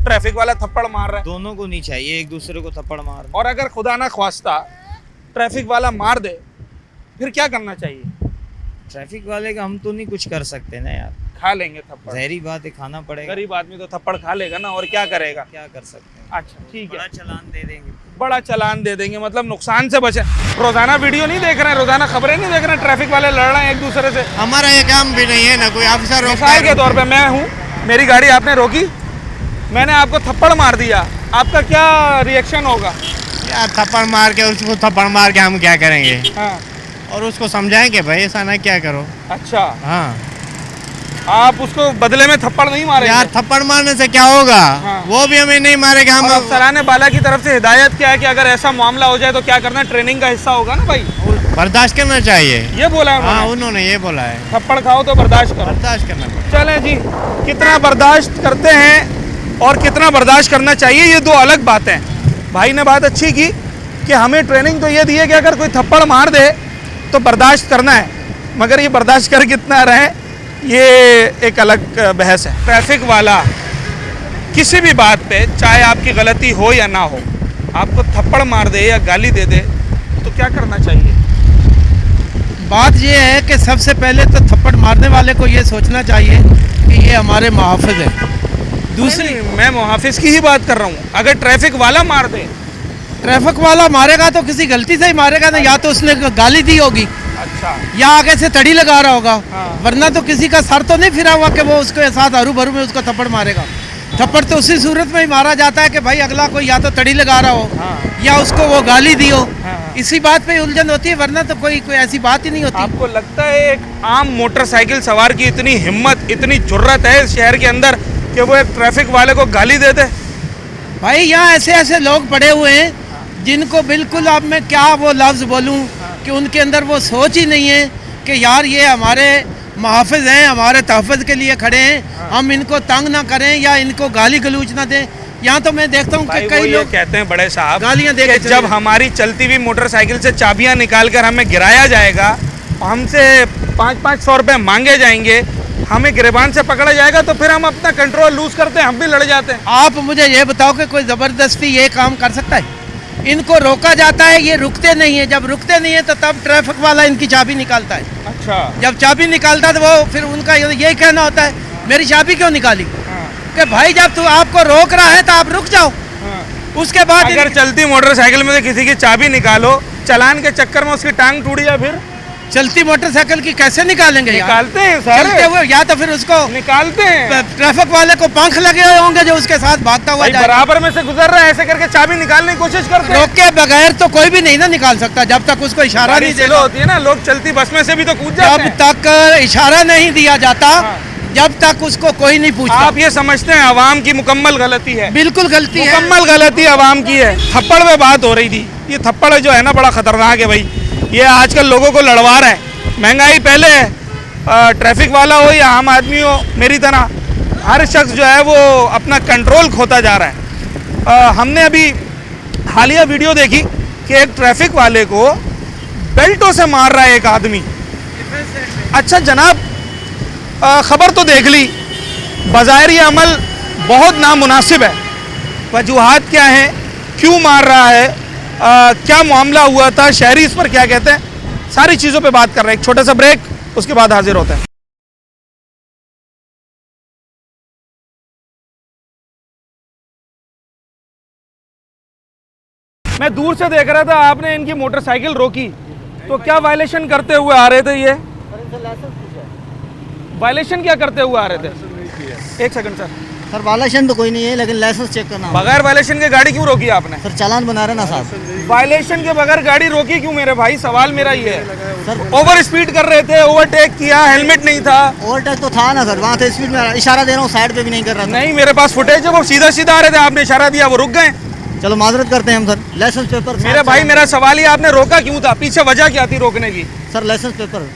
ट्रैफिक वाला थप्पड़ मार रहा है, दोनों को नहीं चाहिए एक दूसरे को थप्पड़ मारना। और अगर खुदा ना ख्वास्ता ट्रैफिक वाला मार दे फिर क्या करना चाहिए? ट्रैफिक वाले का हम तो नहीं कुछ कर सकते ना यार, खा लेंगे थप्पड़, ज़ाहिरी बात है खाना पड़ेगा, गरीब आदमी तो थप्पड़ खा लेगा ना, और क्या करेगा? क्या कर सकते हैं। अच्छा ठीक बड़ा है, चालान दे देंगे। बड़ा चालान दे देंगे, मतलब नुकसान से बचे। रोजाना वीडियो नहीं देख रहे हैं, रोजाना खबरें नहीं देख रहे हैं, ट्रैफिक वाले लड़ रहे हैं एक दूसरे से? हमारा ये काम भी नहीं है ना, कोई ऑफिसर मिसाल के तौर पे मैं हूँ, मेरी गाड़ी आपने रोकी, मैंने आपको थप्पड़ मार दिया, आपका क्या रिएक्शन होगा? यार थप्पड़ मार के उसको थप्पड़ मार के हम क्या करेंगे, हाँ, और उसको समझाएंगे भाई ऐसा ना क्या करो। अच्छा, हाँ आप उसको बदले में थप्पड़ नहीं मारेंगे? यार थप्पड़ मारने से क्या होगा, हाँ। वो भी हमें नहीं मारेगा। हम और अफसरान बाला की तरफ से हिदायत क्या है कि अगर ऐसा मामला हो जाए तो क्या करना है? ट्रेनिंग का हिस्सा होगा ना भाई, बर्दाश्त करना चाहिए। ये बोला है हाँ उन्होंने। उन्होंने ये बोला है, थप्पड़ खाओ तो बर्दाश्त करो। बर्दाश्त करना पड़ेगा। चलें जी, कितना बर्दाश्त करते हैं और कितना बर्दाश्त करना चाहिए, ये दो अलग बातें हैं। भाई ने बात अच्छी की कि हमें ट्रेनिंग तो ये दी है कि अगर कोई थप्पड़ मार दे तो बर्दाश्त करना है, मगर ये बर्दाश्त कर कितना रहे ये एक अलग बहस है। ट्रैफिक वाला किसी भी बात पे, चाहे आपकी गलती हो या ना हो, आपको थप्पड़ मार दे या गाली दे दे तो क्या करना चाहिए? बात ये है कि सबसे पहले तो थप्पड़ मारने वाले को ये सोचना चाहिए कि ये हमारे मुहाफिज है। दूसरी, नहीं, मैं मुहाफिज की ही बात कर रहा हूँ। अगर ट्रैफिक वाला मार दे, ट्रैफिक वाला मारेगा तो किसी गलती से ही मारेगा ना, या तो उसने गाली दी होगी, अच्छा, अच्छा। या आगे से तड़ी लगा रहा होगा, हाँ। वरना तो किसी का सर तो नहीं फिरा हुआ कि वो उसके साथ हरू भरू में उसको थप्पड़ मारेगा। थप्पड़ तो उसी सूरत में ही मारा जाता है कि भाई अगला कोई या तो तड़ी लगा रहा हो, हाँ। या उसको वो गाली दी हो, हाँ। इसी बात पे उलझन होती है, वरना तो कोई ऐसी बात ही नहीं होती। आपको लगता है एक आम मोटरसाइकिल सवार की इतनी हिम्मत, इतनी जुर्रत है इस शहर के अंदर कि वो एक ट्रैफिक वाले को गाली दे दे? भाई यहाँ ऐसे ऐसे लोग पड़े हुए हैं जिनको बिल्कुल, अब मैं क्या वो लफ्ज़ बोलूँ कि उनके अंदर वो सोच ही नहीं है कि यार ये हमारे मुहाफ़िज़ हैं, हमारे तहफ़्फ़ुज़ के लिए खड़े हैं, हम इनको तंग ना करें या इनको गाली गलौज ना दें। यहाँ तो मैं देखता हूँ कि कई लोग कहते हैं बड़े साहब गालियाँ दे के जब हमारी चलती हुई मोटरसाइकिल से चाबियां निकाल कर हमें गिराया जाएगा, हमसे 500-500 रुपए मांगे जाएंगे, हमें गिरबान से पकड़ा जाएगा, तो फिर हम अपना कंट्रोल लूज करते हैं, हम भी लड़ जाते हैं। आप मुझे ये बताओ कि कोई ज़बरदस्ती ये काम कर सकता है? इनको रोका जाता है, ये रुकते नहीं है। जब रुकते नहीं है तो तब ट्रैफिक वाला इनकी चाबी निकालता है। अच्छा। जब चाबी निकालता है तो वो फिर उनका यही कहना होता है, मेरी चाबी क्यों निकाली? कि भाई जब तू आपको रोक रहा है तो आप रुक जाओ। उसके बाद अगर चलती मोटरसाइकिल में से किसी की चाबी निकालो, चलान के चक्कर में उसकी टांग टूट जाए, फिर चलती मोटरसाइकिल की कैसे निकालेंगे? निकालते हैं सर, चलते हुए, या तो फिर उसको निकालते हैं। ट्रैफिक वाले को पंख लगे हुए होंगे जो उसके साथ भागता हुआ जाएगा। बराबर में से गुजर रहा है, ऐसे करके चाबी निकालने की कोशिश करते हैं। रोक के बगैर तो कोई भी नहीं ना निकाल सकता, जब तक उसको इशारा नहीं देगा। होती है ना, लोग चलती बस में से भी तो कूद जाते हैं। जब तक इशारा नहीं दिया जाता, जब तक उसको कोई नहीं पूछता। आप ये समझते हैं अवाम की मुकम्मल गलती है? बिल्कुल गलती है, मुकम्मल गलती अवाम की है। थप्पड़ में बात हो रही थी, ये थप्पड़ जो है ना बड़ा खतरनाक है भाई, ये आजकल लोगों को लड़वा रहा है। महंगाई पहले ट्रैफिक वाला हो या आम आदमी हो, मेरी तरह हर शख्स जो है वो अपना कंट्रोल खोता जा रहा है। हमने अभी हालिया वीडियो देखी कि एक ट्रैफिक वाले को बेल्टों से मार रहा है एक आदमी। अच्छा जनाब, खबर तो देख ली, बज़ाहिर ये अमल बहुत नामुनासिब है। वजूहात क्या हैं, क्यों मार रहा है, क्या मामला हुआ था, शहरी इस पर क्या कहते हैं, सारी चीज़ों पे बात कर रहे हैं। एक छोटा सा ब्रेक, उसके बाद हाजिर होते हैं। मैं दूर से देख रहा था, आपने इनकी मोटरसाइकिल रोकी, तो क्या वायलेशन करते हुए आ रहे थे? ये वायलेशन क्या करते हुए आ रहे थे? एक सेकंड सर वायलेशन तो कोई नहीं है, लेकिन लाइसेंस चेक करना। बगैर वायलेशन के गाड़ी क्यों रोकी आपने? सर चालान बना रहे ना साहब। वायलेशन के बगैर गाड़ी रोकी क्यों मेरे भाई? सवाल मेरा ये है। सर ओवर स्पीड कर रहे थे, ओवरटेक किया, हेलमेट नहीं था। ओवरटेक तो था ना सर, वहाँ से स्पीड में इशारा दे रहा हूँ, साइड पे भी नहीं कर रहा था। नहीं, मेरे पास फुटेज है, वो सीधा सीधा आ रहे थे, आपने इशारा दिया, वो रुक गए। चलो माजरत करते हैं हम सर। लाइसेंस पेपर मेरे भाई, मेरा सवाल ही, आपने रोका क्यों था? पीछे वजह क्या थी रोकने की? Sir license paper.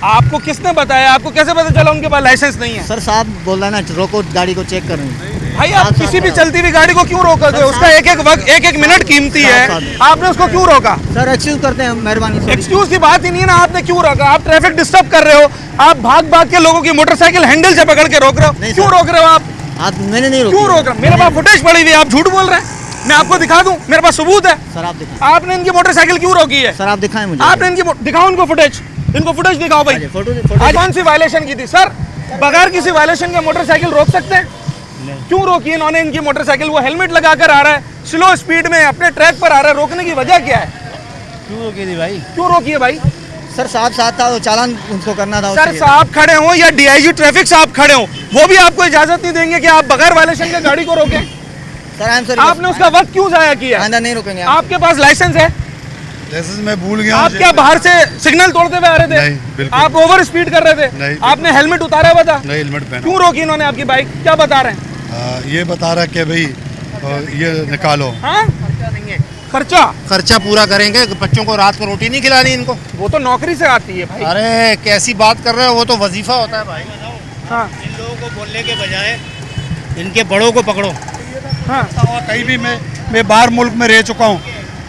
आपको किसने बताया? आपको कैसे पता चला उनके पास लाइसेंस नहीं है? सर साहब बोल रहे ना, रोको गाड़ी को चेक कर रहे हैं। भाई आप किसी भी चलती हुई गाड़ी को क्यों रोकोगे? उसका एक एक मिनट कीमती है, आपने उसको क्यों रोका? सर एक्सक्यूज करते हैं, मेहरबानी। एक्सक्यूज की बात ही नहीं है ना, आपने क्यों रोका? आप ट्रैफिक डिस्टर्ब कर रहे हो, आप भाग भाग के लोगों की मोटरसाइकिल हैंडल से पकड़ के रोक रहे हो। क्यों रोक रहे हो आप? मैंने नहीं रोका। क्यों रोक रहे हो? मेरे पास फुटेज पड़ी हुई है, आप झूठ बोल रहे हैं। मैं आपको दिखा दूं, मेरे पास सबूत है। सर आप दिखाएं। आपने इनकी मोटरसाइकिल क्यों रोकी है? सर आप दिखाएं मुझे। आपने इनकी दिखाओ, उनको फुटेज, इनको फुटेज दिखाओ भाई। आज कौन सी वायलेशन की थी सर? बगैर किसी वायलेशन के मोटरसाइकिल रोक सकते हैं? क्यों रोकी इन्होंने इनकी मोटरसाइकिल? वो हेलमेट लगाकर आ रहा है, स्लो स्पीड में अपने ट्रैक पर आ रहा है, रोकने की वजह क्या है? क्यों रोकी थी भाई? क्यों रोकी है भाई? सर साहब साथ था, चालान उनको करना था। सर साहब खड़े हो या डीआईजी ट्रैफिक साहब खड़े हो, वो भी आपको इजाजत नहीं देंगे कि आप बगैर वायलेशन के गाड़ी को रोकें। सर आपने उसका वक्त क्यों जाया किया? नहीं रोकेंगे। आपके पास लाइसेंस है? लाइसेंस मैं भूल गया। आप क्या बाहर से सिग्नल तोड़ते हुए आ रहे थे? नहीं, बिल्कुल। आप ओवर स्पीड कर रहे थे? नहीं, आपने हेलमेट उतारा हुआ था? नहीं, हेलमेट पहना। क्यों रोकी इन्होंने आपकी बाइक? क्या बता रहे हैं? ये बता रहा है कि भाई ये निकालो। हाँ? खर्चा खर्चा पूरा करेंगे, बच्चों को रात को रोटी नहीं खिलानी इनको। वो तो नौकरी से आती है भाई। अरे कैसी बात कर रहे हो, वो तो वजीफा होता है भाई। हाँ। इन लोगों को बोलने के बजाय इनके बड़ों को पकड़ो। हाँ। कहीं भी मैं बाहर मुल्क में रह चुका हूँ,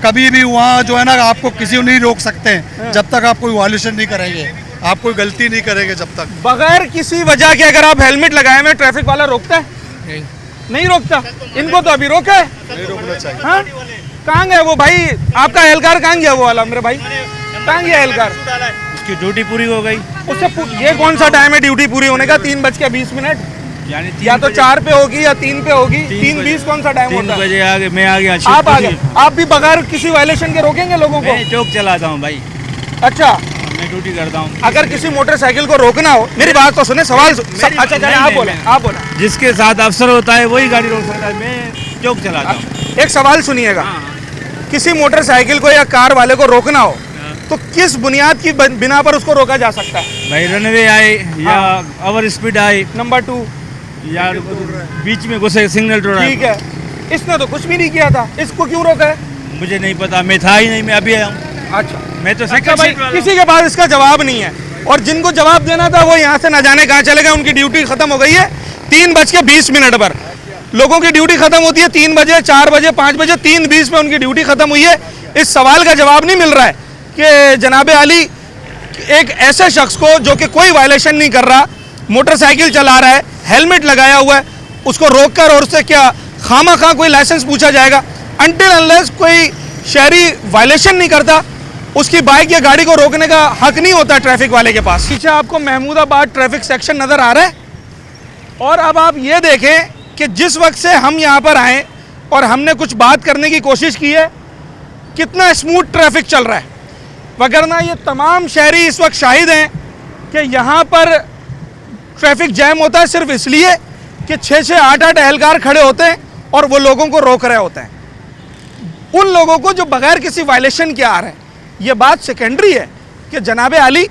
कभी भी वहाँ जो है ना आपको किसी को नहीं रोक सकते हैं जब तक आप कोई वायलेशन नहीं करेंगे, आप कोई गलती नहीं करेंगे जब तक। बगैर किसी वजह के अगर आप हेलमेट लगाए हुए ट्रैफिक वाला रोकता है? नहीं रोकता। इनको तो अभी रोका है। नहीं रोकना चाहिए। हाँ? कहाँ गया वो भाई? आपका एहलकार कहाँ गया वो वाला मेरे भाई? कहाँ गया एहलकार? उसकी ड्यूटी पूरी हो गई। उससे ये कौन सा टाइम है ड्यूटी पूरी होने का? 3:20, यानी या तो 4 पे होगी या 3 पे होगी। 3:20 कौन सा टाइम होता है? 3 बजे आगे मैं आ गया। आप आ गए, आप भी बगैर किसी वायलेशन के रोकेंगे लोगों को? मैं चौक चलाता हूँ भाई। अच्छा, मैं ड्यूटी करता हूँ। अगर किसी मोटरसाइकिल को रोकना हो, मेरी बात तो सुने, सवाल अच्छा चले, आप बोले, आप बोले। जिसके साथ अफसर होता है वही गाड़ी रोक सकता है, मैं चौक चलाता हूँ। एक सवाल सुनिएगा, किसी मोटरसाइकिल को या कार वाले को रोकना हो तो किस बुनियाद की बिना पर उसको रोका जा सकता है? भाई रनवे आए या ओवर स्पीड आए, नंबर 2 या बीच में घुसे सिग्नल तोड़ा। ठीक है, इसने तो कुछ भी नहीं किया था, इसको क्यों रोका है? मुझे नहीं पता, मैं था ही नहीं, मैं अभी आया हूँ। अच्छा, मैं तो अच्छा भाई, किसी के पास इसका जवाब नहीं है, और जिनको जवाब देना था वो यहाँ से न जाने कहाँ चले गए, उनकी ड्यूटी खत्म हो गई है 3:20 पर। लोगों की ड्यूटी खत्म होती है 3 बजे, 4 बजे, 5 बजे, 3:20 में उनकी ड्यूटी खत्म हुई है। इस सवाल का जवाब नहीं मिल रहा है कि जनाबे आली एक ऐसे शख्स को जो कि कोई वायलेशन नहीं कर रहा, मोटरसाइकिल चला रहा है, हेलमेट लगाया हुआ है, उसको रोक कर और उससे क्या खामा कोई लाइसेंस पूछा जाएगा? अनटिल अनलेस कोई शहरी वायलेशन नहीं करता, उसकी बाइक या गाड़ी को रोकने का हक नहीं होता ट्रैफिक वाले के पास। पीछे आपको महमूदाबाद ट्रैफिक सेक्शन नज़र आ रहा है, और अब आप ये देखें कि जिस वक्त से हम यहाँ पर आए और हमने कुछ बात करने की कोशिश की है, कितना स्मूथ ट्रैफिक चल रहा है। वगरना ये तमाम शहरी इस वक्त शाहिद हैं कि यहाँ पर ट्रैफिक जैम होता है सिर्फ इसलिए कि 6-6, 8-8 एहलकार खड़े होते हैं और वो लोगों को रोक रहे होते हैं, उन लोगों को जो बगैर किसी वायलेशन के आ रहे हैं। ये बात सेकेंडरी है कि जनाबे आली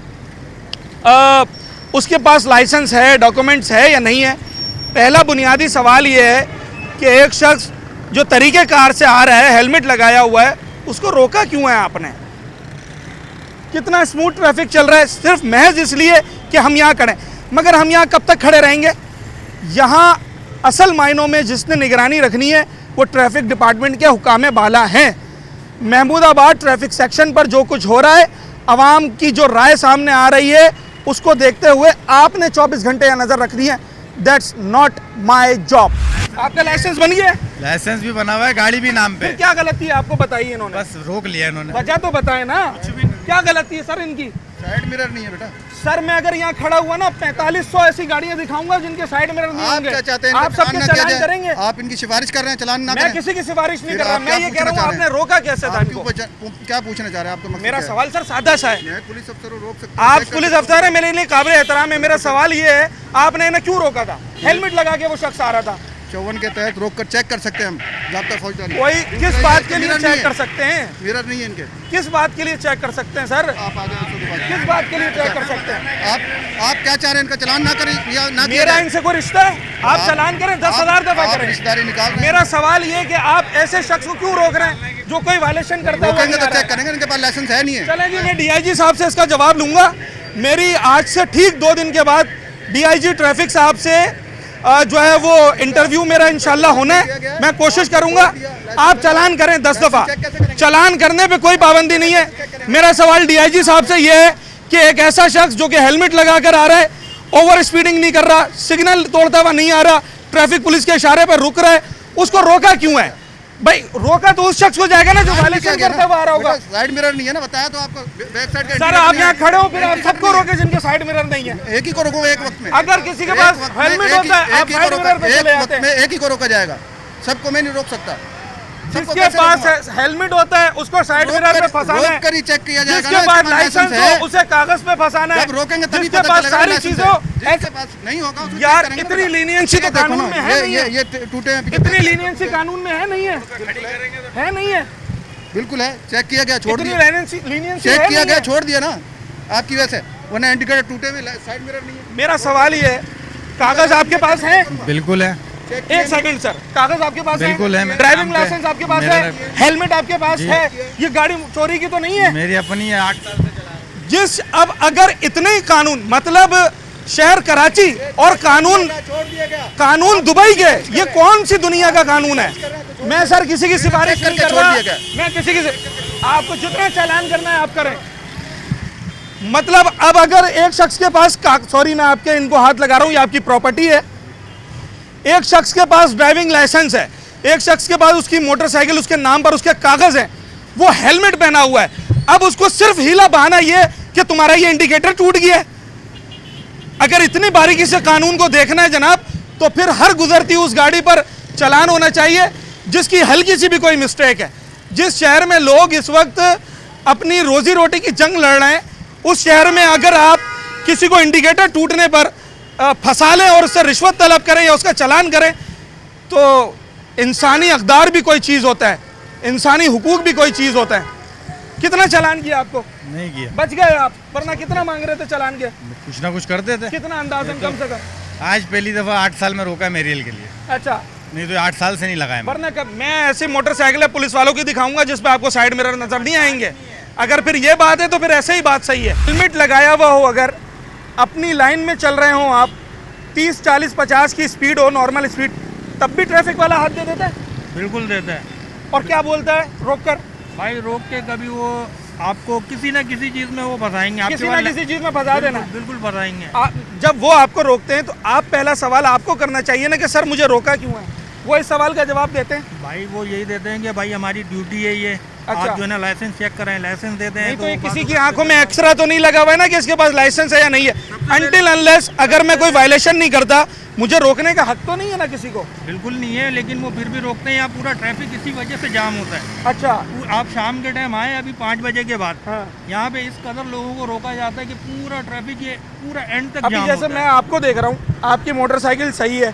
उसके पास लाइसेंस है, डॉक्यूमेंट्स है या नहीं है। पहला बुनियादी सवाल ये है कि एक शख्स जो तरीक़ेकार से आ रहा है, हेलमेट लगाया हुआ है, उसको रोका क्यों है आपने? कितना स्मूथ ट्रैफिक चल रहा है सिर्फ महज इसलिए कि हम यहाँ खड़े। मगर हम यहाँ कब तक खड़े रहेंगे? यहाँ असल मायनों में जिसने निगरानी रखनी है वो ट्रैफिक डिपार्टमेंट के हुकामे बाला हैं। महमूदाबाद ट्रैफिक सेक्शन पर जो कुछ हो रहा है, आवाम की जो राय सामने आ रही है, उसको देखते हुए आपने 24 घंटे यहाँ नज़र रखनी है। That's not my job. आपका लाइसेंस बन गया? लाइसेंस भी बना हुआ है, गाड़ी भी नाम पे। फिर क्या गलती है आपको बताइए इन्होंने? बस रोक लिया इन्होंने। वजह तो बताए ना, क्या गलती है सर इनकी? साइड मिरर नहीं है बेटा। सर मैं अगर यहाँ खड़ा हुआ ना 4500 ऐसी गाड़ियाँ दिखाऊंगा जिनके साइड मिरर नहीं होंगे। आप क्या चाहते हैं? आप सबके चलान करेंगे? आप इनकी सिफारिश कर रहे हैं, चलान ना मैं करें। किसी की सिफारिश नहीं फिर कर रहा, आप मैं क्या ये कह रहा हूँ पूछना आपने रोका कैसे था इनको? क्या पूछना चाह रहे हैं? आपका मकसद मेरा क्या है? सवाल सर सादा सा है। मैं पुलिस अफसर को रोक सकता हूं, आप चेक कर पुलिस सकता अफसर है, मेरे लिए काबिल एहतराम है। मेरा सवाल ये है, आपने इन्हें क्यों रोका था? हेलमेट लगा के वो शख्स आ रहा था। 54 के तहत रोक कर चेक कर सकते हैं हम, ज़ाब्ता फौजदारी। कोई किस बात के लिए चेक कर सकते हैं? मिरर नहीं है इनके। किस बात के लिए चेक कर सकते हैं सर? आप आ जाए। किस बात के लिए चेक कर सकते हैं? आप क्या चाह रहे हैं? इनका चलान ना करें या ना किया मेरा जाए? इनसे कोई रिश्ता है? आप चलान करें, 10,000 दफा आप करें। रिश्तेदारी निकाल रहे हैं। मेरा सवाल ये कि आप ऐसे शख्स को क्यों रोक रहे हैं जो कोई वायलेशन करता है? रोकेंगे तो चेक करेंगे, इनके पास लाइसेंस है नहीं है। चलें जी, मैं डीआईजी साहब से इसका जवाब लूंगा। मेरी आज से ठीक 2 दिन के बाद डीआईजी ट्रैफिक साहब से जो है वो इंटरव्यू मेरा इंशाल्लाह होना है। मैं कोशिश करूंगा आप चलान करें 10 दफ़ा। चलान करने पे कोई पाबंदी नहीं है। मेरा सवाल डीआईजी साहब से ये है कि एक ऐसा शख्स जो कि हेलमेट लगा कर आ रहा है, ओवर स्पीडिंग नहीं कर रहा, सिग्नल तोड़ता हुआ नहीं आ रहा, ट्रैफिक पुलिस के इशारे पर रुक रहा है, उसको रोका क्यों है? भाई रोका तो उस शख्स को जाएगा ना जो वायलेशन करता हुआ आ रहा होगा। साइड मिरर नहीं है ना, बताया तो आपको। बैक साइड का सर आप यहाँ खड़े हो, फिर आप सबको रोके जिनके साइड मिरर नहीं है। एक ही को रोको एक वक्त में। अगर किसी के पास हेलमेट होता है, आप साइड मिरर पे चले जाते हैं। एक ही को रोका जाएगा, सबको मैं नहीं रोक सकता। जिसके पास हेलमेट होता है उसको साइड मिरर पे फंसाना है, कर ही चेक किया जाएगा। जिसके पास लाइसेंस हो उसे कागज पे फंसाना है। जब रोकेंगे तभी जिसके पता पास चलेगा सारी लाइसेंस चीजों है। जिसके पास नहीं होगा उसको यार चेक करेंगे इतनी ना। लीनियंसी तो देखो कानून ना, में है नहीं है। ये टूटे हैं। इतनी लीनियंसी कानून में है नहीं है, है नहीं है, बिल्कुल है। चेक किया गया, छोड़ इतनी दिया। लीनियंसी चेक है किया नहीं गया, है। छोड़ दिया ना आपकी वजह से, वरना इंडिकेटर टूटे हुए, साइड मिरर नहीं है। मेरा सवाल ये है, कागज आपके पास है? बिल्कुल है। एक सेकंड सर, कागज आपके पास बिल्कुल है, मेरे ड्राइविंग नाम पे। लाइसेंस आपके पास मेरा है? हेलमेट आपके पास है? ये गाड़ी चोरी की तो नहीं है? मेरी अपनी है, 8 साल से चला रहा जिस अब अगर इतने ही कानून, मतलब शहर कराची और कानून दुबई के, ये कौन सी दुनिया का कानून है? मैं सर किसी की सिफारिश नहीं कर रहा, मैं किसी की, आपको जितना चालान करना है आप करें। मतलब अब अगर एक शख्स के पास, सॉरी मैं आपके इनको हाथ लगा रहा हूँ, ये आपकी प्रॉपर्टी है, एक शख्स के पास ड्राइविंग लाइसेंस है, एक शख्स के पास उसकी मोटरसाइकिल उसके नाम पर उसके कागज हैं, वो हेलमेट पहना हुआ है, अब उसको सिर्फ हीला बहाना ये कि तुम्हारा ये इंडिकेटर टूट गया है। अगर इतनी बारीकी से कानून को देखना है जनाब, तो फिर हर गुजरती उस गाड़ी पर चालान होना चाहिए जिसकी हल्की सी भी कोई मिस्टेक है। जिस शहर में लोग इस वक्त अपनी रोजी रोटी की जंग लड़ रहे हैं, उस शहर में अगर आप किसी को इंडिकेटर टूटने पर फंसा लें और उससे रिश्वत तलब करें या उसका चालान करें, तो इंसानी अक़दार भी कोई चीज़ होता है, इंसानी हुकूक भी कोई चीज़ होता है। कितना चालान किया आपको? नहीं किया। बच गए आप, वरना कितना मांग रहे थे चालान के? कुछ ना कुछ करते थे। कितना अंदाजन कम से कम? आज पहली दफ़ा 8 साल में रोका है मेरियल के लिए। अच्छा, नहीं तो 8 साल से नहीं लगाया। वरना कब मैं ऐसी मोटरसाइकिल पुलिस वालों की दिखाऊंगा जिस पे आपको साइड मिरर नजर नहीं आएंगे। अगर फिर ये बात है तो फिर ऐसे ही बात सही है। हेलमेट लगाया हुआ हो, अगर अपनी लाइन में चल रहे हो आप, 30, 40, 50 की स्पीड हो, नॉर्मल स्पीड, तब भी ट्रैफिक वाला हाथ दे देता है? बिल्कुल देता है। और क्या बोलता है? रोक कर भाई, रोक के कभी वो आपको किसी ना किसी चीज़ में वो फंसाएंगे, किसी ना किसी चीज़ में फंसा देना। बिल्कुल फंसाएंगे। जब वो आपको रोकते हैं तो आप पहला सवाल आपको करना चाहिए ना कि सर मुझे रोका क्यों है। वो इस सवाल का जवाब देते हैं? भाई वो यही देते हैं कि भाई हमारी ड्यूटी है ये। अच्छा। आप जो है ना लाइसेंस चेक कराएं, लाइसेंस देते हैं तो ये किसी की आंखों में एक्सरा तो नहीं लगा हुआ है ना कि इसके पास लाइसेंस है या नहीं है। अनटिल अनलेस अगर मैं कोई वायलेशन नहीं करता, मुझे रोकने का हक तो नहीं है ना किसी को। बिल्कुल नहीं है, लेकिन वो फिर भी रोकते हैं। यहाँ पूरा ट्रैफिक इसी वजह से जाम होता है। अच्छा, आप शाम के टाइम आए अभी 5 बजे के बाद, हाँ। यहाँ पे इस कदर लोगों को रोका जाता है कि पूरा ट्रैफिक ये पूरा एंड तक अभी जाम जैसे होता मैं है। आपको देख रहा हूँ, आपकी मोटरसाइकिल सही है,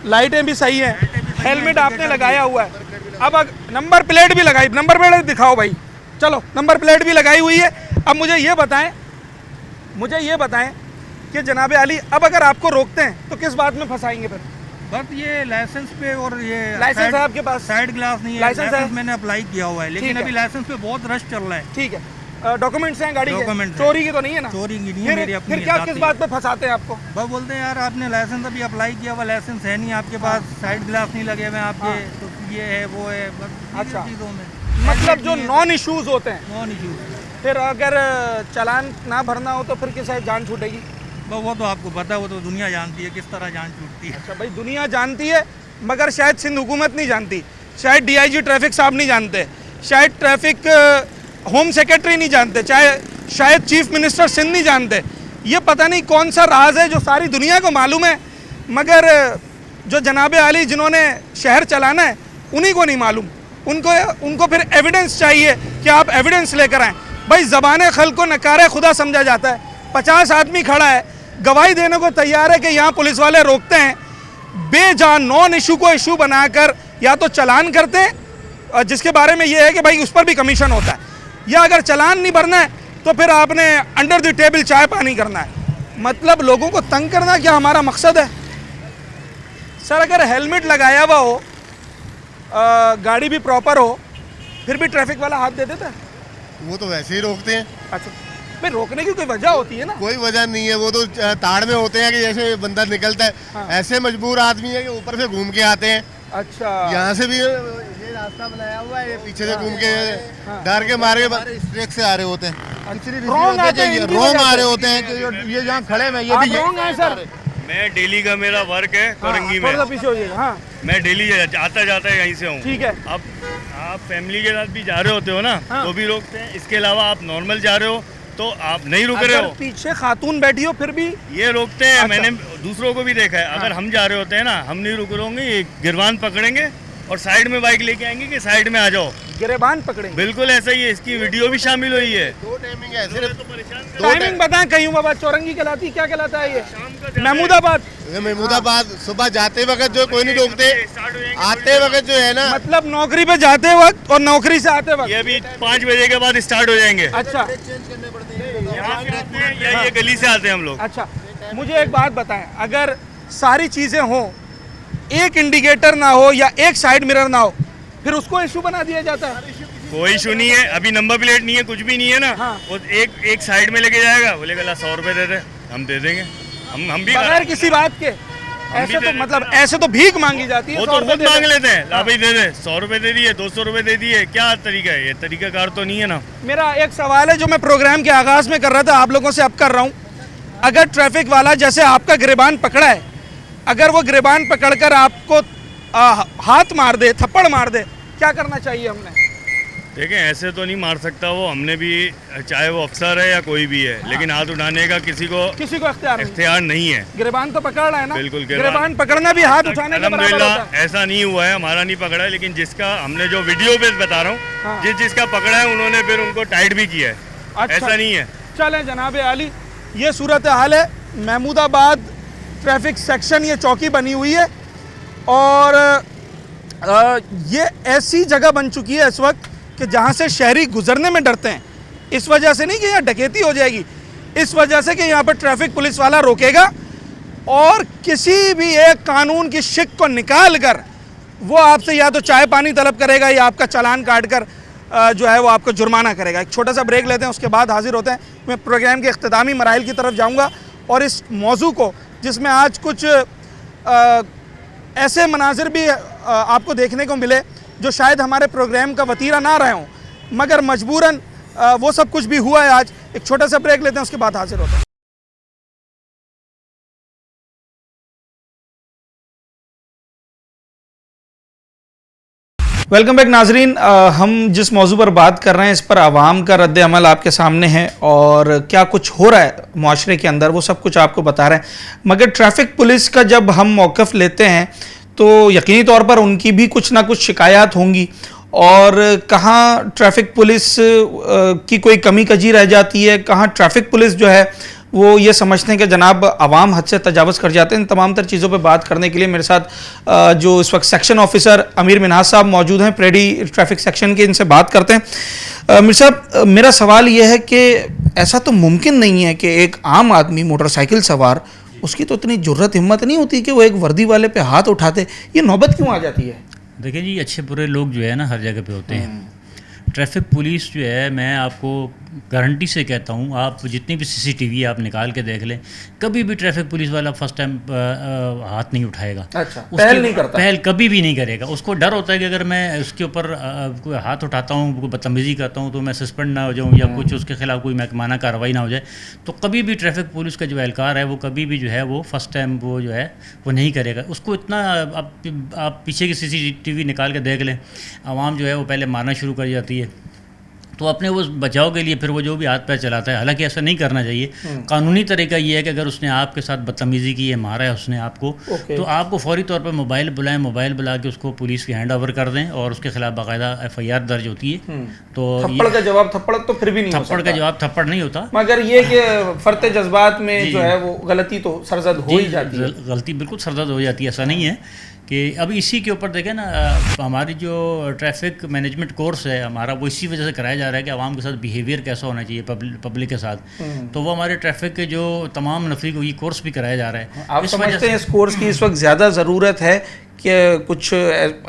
लाइटें भी सही हैं, हेलमेट आपने लगाया हुआ है। अब नंबर प्लेट भी लगाई, नंबर प्लेट दिखाओ भाई, चलो नंबर प्लेट भी लगाई हुई है। अब मुझे ये बताएं कि जनाब आली, अब अगर आपको रोकते हैं तो किस बात में फंसाएंगे फिर? बस ये लाइसेंस पे, और ये लाइसेंस है आपके पास? साइड ग्लास नहीं है। लाइसेंस है? मैंने अप्लाई किया हुआ है, लेकिन अभी लाइसेंस पे बहुत रश चल रहा है। ठीक है, डॉक्यूमेंट्स हैं गाड़ी के? डॉक्यूमेंट चोरी की तो नहीं है ना? चोरी की नहीं है मेरी अपनी। फिर क्या, किस बात पे फंसाते हैं आपको? बस बोलते हैं यार आपने लाइसेंस अभी अप्लाई किया हुआ, लाइसेंस है नहीं आपके पास, साइड ग्लास नहीं लगे हुए हैं आपके, तो ये है वो है, बस अच्छा। चीज़ों में मतलब जो नॉन इश्यूज होते हैं, नॉन इशू। फिर अगर चालान ना भरना हो तो फिर किस जान छूटेगी? वो तो आपको पता है, वो तो दुनिया जानती है किस तरह जान छूटती है। अच्छा भाई, दुनिया जानती है मगर शायद सिंध हुकूमत नहीं जानती, शायद डीआईजी ट्रैफिक साहब नहीं जानते, शायद ट्रैफिक होम सेक्रेटरी नहीं जानते, शायद चीफ मिनिस्टर सिंध नहीं जानते। ये पता नहीं कौन सा राज है जो सारी दुनिया को मालूम है, मगर जो जनाब आली जिन्होंने शहर चलाना है उन्हीं को नहीं मालूम। उनको फिर एविडेंस चाहिए कि आप एविडेंस लेकर आएँ। भाई ज़बान खल्क़ को नकारे खुदा समझा जाता है। 50 आदमी खड़ा है, गवाही देने को तैयार है कि यहाँ पुलिस वाले रोकते हैं, बेजान नॉन इशू को इशू बनाकर या तो चालान करते हैं, जिसके बारे में ये है कि भाई उस पर भी कमीशन होता है, या अगर चालान नहीं भरना है तो फिर आपने अंडर द टेबल चाय पानी करना है। मतलब लोगों को तंग करना क्या हमारा मकसद है? सर अगर हेलमेट लगाया हुआ हो, गाड़ी भी प्रॉपर हो, फिर भी ट्रैफिक वाला हाथ दे देता है? वो तो वैसे ही रोकते हैं। अच्छा, फिर रोकने की कोई वजह होती है ना? कोई वजह नहीं है, वो तो ताड़ में होते हैं कि जैसे बंदा निकलता है। हाँ। ऐसे मजबूर आदमी है कि ऊपर से घूम के आते हैं। अच्छा, यहाँ से भी ये रास्ता बनाया हुआ है, ये पीछे से घूम के डर के मारे स्ट्रेक से आ रहे होते हैं, रोंग आ रहे होते हैं कि ये जहाँ खड़े हैं ये भी रोंग है सर। मैं डेली का मेरा वर्क है कोरंगी में। थोड़ा सा पीछे होइएगा। हाँ, मैं डेली आता जाता यहीं से हूँ। ठीक है। अब आप फैमिली के साथ भी जा रहे होते हो ना, हाँ। तो भी रोकते हैं। इसके अलावा आप नॉर्मल जा रहे हो तो आप नहीं रुक रहे हो, पीछे खातून बैठी हो फिर भी ये रोकते हैं। अच्छा। मैंने दूसरों को भी देखा है। अगर हम जा रहे होते हैं ना, हम नहीं रुक रहे होंगे, ये गिरबान पकड़ेंगे और साइड में बाइक लेके आएंगे कि साइड में आ जाओ, गिरबान पकड़ेंगे। बिल्कुल ऐसा ही है, इसकी वीडियो भी शामिल हुई है। दो टाइमिंग है, तो परेशान टाइमिंग बताएं। कहीं बाबा चौरंगी कहलाती, क्या कहलाता है ये? महमूदाबाद। महमूदाबाद सुबह जाते वक्त जो कोई नहीं रोकते, आते वक्त जो है ना, मतलब नौकरी पे जाते वक्त और नौकरी से आते वक्त? ये भी 5 बजे के बाद स्टार्ट हो जाएंगे। अच्छा, यहाँ से आते हैं या ये गली से आते हैं हम लोग। अच्छा, मुझे एक बात बताएं, अगर सारी चीज़ें हों, एक इंडिकेटर ना हो या एक साइड मिरर ना हो, फिर उसको इशू बना दिया जाता है? कोई इशू नहीं है, अभी नंबर प्लेट नहीं है, कुछ भी नहीं है ना। हाँ। वो एक साइड में लेके जाएगा, बोलेगा ला 100 रुपए दे दे, हम दे देंगे। हम भी बगैर किसी बात के ऐसे तो, मतलब ऐसे तो भीख मांगी जाती है। वो तो खुद मांग लेते हैं, ला भाई दे दे, 100 रुपए दे दिए, 200 रुपए दे दिए। क्या तरीका है ये? तरीकाकार तो नहीं है ना। मेरा एक सवाल है जो मैं प्रोग्राम के आगाज़ में कर रहा था, आप लोगों से अब कर रहा हूँ। अगर ट्रैफिक वाला जैसे आपका गिरबान पकड़ा है, अगर वो गिरबान पकड़कर आपको हाथ मार दे, थप्पड़ मार दे, क्या करना चाहिए हमने? देखें, ऐसे तो नहीं मार सकता वो, हमने भी, चाहे वो अफसर है या कोई भी है, लेकिन हाथ उठाने का किसी को इख्तियार नहीं है। गिरबान तो पकड़ रहा है ना? बिल्कुल, गिरबान पकड़ना भी हाथ उठाने के बराबर होता है। ऐसा नहीं हुआ है, हमारा नहीं पकड़ा है, लेकिन जिसका हमने जो वीडियो पे बता रहा हूँ, जिसका पकड़ा है उन्होंने फिर उनको टाइट भी किया है। अच्छा। ऐसा नहीं है, चलें जनाब आली, ये सूरत हाल है महमूदाबाद ट्रैफिक सेक्शन, ये चौकी बनी हुई है और ये ऐसी जगह बन चुकी है इस वक्त कि जहाँ से शहरी गुजरने में डरते हैं। इस वजह से नहीं कि यहाँ डकैती हो जाएगी, इस वजह से कि यहाँ पर ट्रैफिक पुलिस वाला रोकेगा और किसी भी एक कानून की शिक को निकाल कर वो आपसे या तो चाय पानी तलब करेगा या आपका चालान काट कर जो है वो आपको जुर्माना करेगा। एक छोटा सा ब्रेक लेते हैं, उसके बाद हाजिर होते हैं। मैं प्रोग्राम के इख्तितामी मराइल की तरफ जाऊँगा और इस मौजू को, जिसमें आज कुछ ऐसे मनाजिर भी आपको देखने को मिले जो शायद हमारे प्रोग्राम का वतीरा ना रहे हों, मगर मजबूरन वो सब कुछ भी हुआ है आज। एक छोटा सा ब्रेक लेते हैं, उसके बाद हाजिर होते हैं। वेलकम बैक नाजरीन। हम जिस मौजू पर बात कर रहे हैं इस पर आवाम का रद्द अमल आपके सामने है और क्या कुछ हो रहा है मुआशरे के अंदर वो सब कुछ आपको बता रहे हैं। मगर ट्रैफिक पुलिस का जब हम मौक़िफ़ लेते हैं तो यकीनी तौर पर उनकी भी कुछ ना कुछ शिकायत होंगी और कहाँ ट्रैफिक पुलिस की कोई कमी कजी रह जाती है, कहाँ ट्रैफिक पुलिस जो है वो ये समझते हैं कि जनाब आवाम हद से तजावज़ कर जाते हैं। इन तमाम तर चीज़ों पे बात करने के लिए मेरे साथ जो इस वक्त सेक्शन ऑफिसर अमीर मिन्हाज साहब मौजूद हैं प्रेडी ट्रैफिक सेक्शन के, इनसे बात करते हैं। मीर साहब, मेरा सवाल ये है कि ऐसा तो मुमकिन नहीं है कि एक आम आदमी मोटरसाइकिल सवार, उसकी तो इतनी जुर्रत हिम्मत नहीं होती कि वो एक वर्दी वाले पे हाथ उठाते, ये नौबत क्यों आ जाती है? देखिए जी, अच्छे बुरे लोग जो है ना हर जगह पे होते हैं। ट्रैफिक पुलिस जो है, मैं आपको गारंटी से कहता हूँ, आप जितनी भी सीसीटीवी आप निकाल के देख लें, कभी भी ट्रैफिक पुलिस वाला फर्स्ट टाइम हाथ नहीं उठाएगा। अच्छा, पहल नहीं करता, पहल कभी भी नहीं करेगा। उसको डर होता है कि अगर मैं उसके ऊपर कोई हाथ उठाता हूँ, कोई बदतमीज़ी करता हूँ तो मैं सस्पेंड ना हो जाऊँ या कुछ उसके खिलाफ कोई महकमाना कार्रवाई ना हो जाए। तो कभी भी ट्रैफिक पुलिस का जो एहलकार है वो कभी भी जो है वो फर्स्ट टाइम वो जो है वो नहीं करेगा। उसको इतना आप पीछे की सीसीटीवी निकाल के देख लें, आवाम जो है वो पहले मारना शुरू कर जाती है। तो अपने वो बचाव के लिए फिर वो जो भी हाथ पैर चलाता है, हालांकि ऐसा नहीं करना चाहिए। कानूनी तरीका ये है कि अगर उसने आपके साथ बदतमीज़ी की है, मारा है उसने आपको, तो आपको फौरी तौर पर मोबाइल बुलाएं, मोबाइल बुला के उसको पुलिस की हैंड ओवर कर दें और उसके खिलाफ बाकायदा FIR दर्ज होती है। तो थप्पड़ का जवाब थप्पड़ तो फिर भी नहीं थप्पड़ का जवाब थप्पड़ नहीं होता, मगर ये कि फर्ते जज्बात में जो है वो गलती तो सरजद हो ही जाती है। गलती बिल्कुल सरजद हो जाती है, ऐसा नहीं है कि अभी इसी के ऊपर देखें ना, हमारी जो ट्रैफिक मैनेजमेंट कोर्स है हमारा, वो इसी वजह से कराया जा रहा है कि आवाम के साथ बिहेवियर कैसा होना चाहिए पब्लिक के साथ। तो वो हमारे ट्रैफिक के जो तमाम नफरी को ये कोर्स भी कराया जा रहा है। आप समझते हैं इस कोर्स की इस वक्त ज़्यादा ज़रूरत है कि कुछ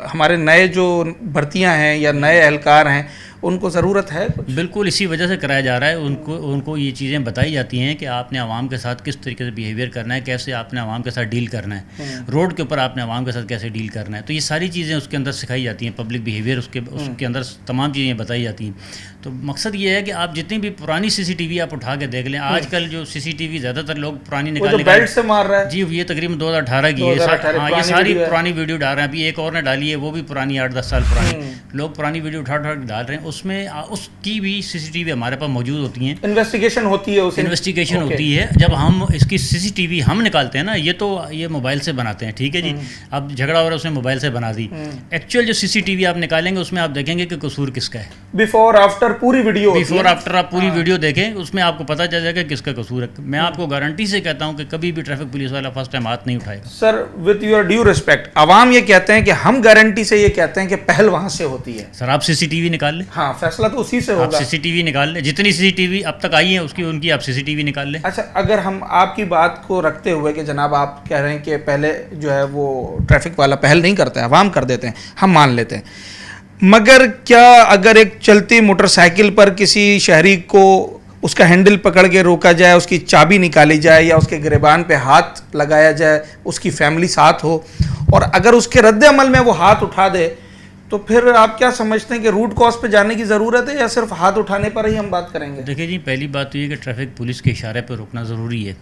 हमारे नए जो भर्तियां हैं या नए एहलकार हैं उनको ज़रूरत है? बिल्कुल इसी वजह से कराया जा रहा है। उनको ये चीज़ें बताई जाती हैं कि आपने आवाम के साथ किस तरीके से बिहेवियर करना है, कैसे आपने आवाम के साथ डील करना है, रोड के ऊपर आपने आवाम के साथ कैसे डील करना है। तो ये सारी चीज़ें उसके अंदर सिखाई जाती हैं, पब्लिक बिहेवियर उसके अंदर तमाम चीज़ें बताई जाती हैं। तो मकसद ये है कि आप जितनी भी पुरानी CCTV आप उठा के देख लें, आजकल जो CCTV ज़्यादातर लोग पुरानी निकाल से मार रहा है जी, ये तकरीबन 2018 की है। हाँ, ये सारी पुरानी वीडियो डाल रहे हैं। अभी एक और ने डाली है, वो भी पुरानी 8-10 साल पुरानी। लोग पुरानी वीडियो उठा के डाल रहे हैं, उसमें उसकी भी CCTV हमारे पास मौजूद होती हैं। इन्वेस्टिगेशन होती है, उस इन्वेस्टिगेशन होती है। जब हम इसकी CCTV हम निकालते हैं ना, ये मोबाइल से बनाते हैं, ठीक है जी। अब झगड़ा हो रहा है, उसने मोबाइल से बना दी। एक्चुअल जो CCTV आप निकालेंगे उसमें आप देखेंगे कि कसूर किसका है। बिफोर आफ्टर पूरी वीडियो, बिफोर आफ्टर आप पूरी वीडियो देखें, उसमें आपको पता चल जाएगा किसका कसूर है। मैं आपको गारंटी से कहता हूं कि कभी भी ट्रैफिक पुलिस वाला फर्स्ट टाइम हाथ नहीं उठाएगा। Sir, with your due respect, आवाम ये कहते हैं कि हम गारंटी से ये कहते हैं कि पहल वहां से होती है। सर, आप CCTV निकाल लें। हाँ, फैसला तो उसी से होगा। आप CCTV निकाल लें, जितनी CCTV अब तक आई है उनकी आप CCTV निकाल लें। अच्छा, अगर हम आपकी बात को रखते हुए कि जनाब आप कह रहे हैं कि पहले जो है वो ट्रैफिक वाला पहल नहीं करता है, आवाम कर देते हैं, हम मान लेते हैं, मगर क्या अगर एक चलती मोटरसाइकिल पर किसी शहरी को उसका हैंडल पकड़ के रोका जाए, उसकी चाबी निकाली जाए या उसके गिरेबान पे हाथ लगाया जाए, उसकी फैमिली साथ हो, और अगर उसके रद्द अमल में वो हाथ उठा दे, तो फिर आप क्या समझते हैं कि रूट कॉज पे जाने की ज़रूरत है या सिर्फ हाथ उठाने पर ही हम बात करेंगे? देखिए जी, पहली बात तो ये कि ट्रैफिक पुलिस के इशारे पर रुकना ज़रूरी है।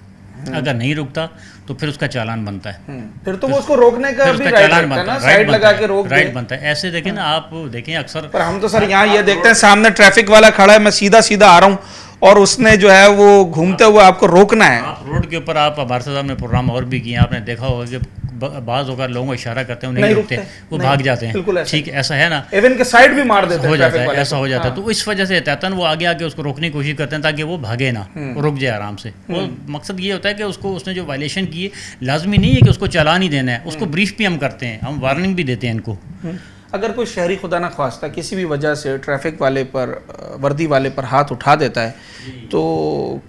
अगर नहीं रुकता तो फिर उसका चालान बनता है। फिर तो वो उसको रोकने का भी राइट बनता है ना, साइड लगा के रोक दे। राइट बनता है। ऐसे देखें ना, आप देखें अक्सर, पर हम तो सर यहाँ ये देखते हैं सामने ट्रैफिक वाला खड़ा है, मैं सीधा सीधा आ रहा हूँ और उसने जो है वो घूमते हुए आपको रोकना है। आप रोड के ऊपर, आप हमारे साथ आपने प्रोग्राम और भी किए, आपने देखा होगा कि बाज़ होकर लोगों को इशारा करते हैं, नहीं रुकते, वो भाग जाते हैं। ठीक है, ऐसा है ना, इवन के साइड भी मार देते हैं, हो जाता है, ऐसा हो जाता है। तो इस वजह से एहतियातन वो आगे आके उसको रोकने की कोशिश करते हैं ताकि वो भागे ना, वो रुक जाए आराम से। वो मकसद ये होता है कि उसको, उसने जो वायलेशन की है, लाजमी नहीं है कि उसको चालान ही देना है, उसको ब्रीफ भी हम करते हैं, हम वार्निंग भी देते हैं इनको। अगर कोई शहरी खुदा ना ख्वास्ता किसी भी वजह से ट्रैफिक वाले पर, वर्दी वाले पर हाथ उठा देता है, तो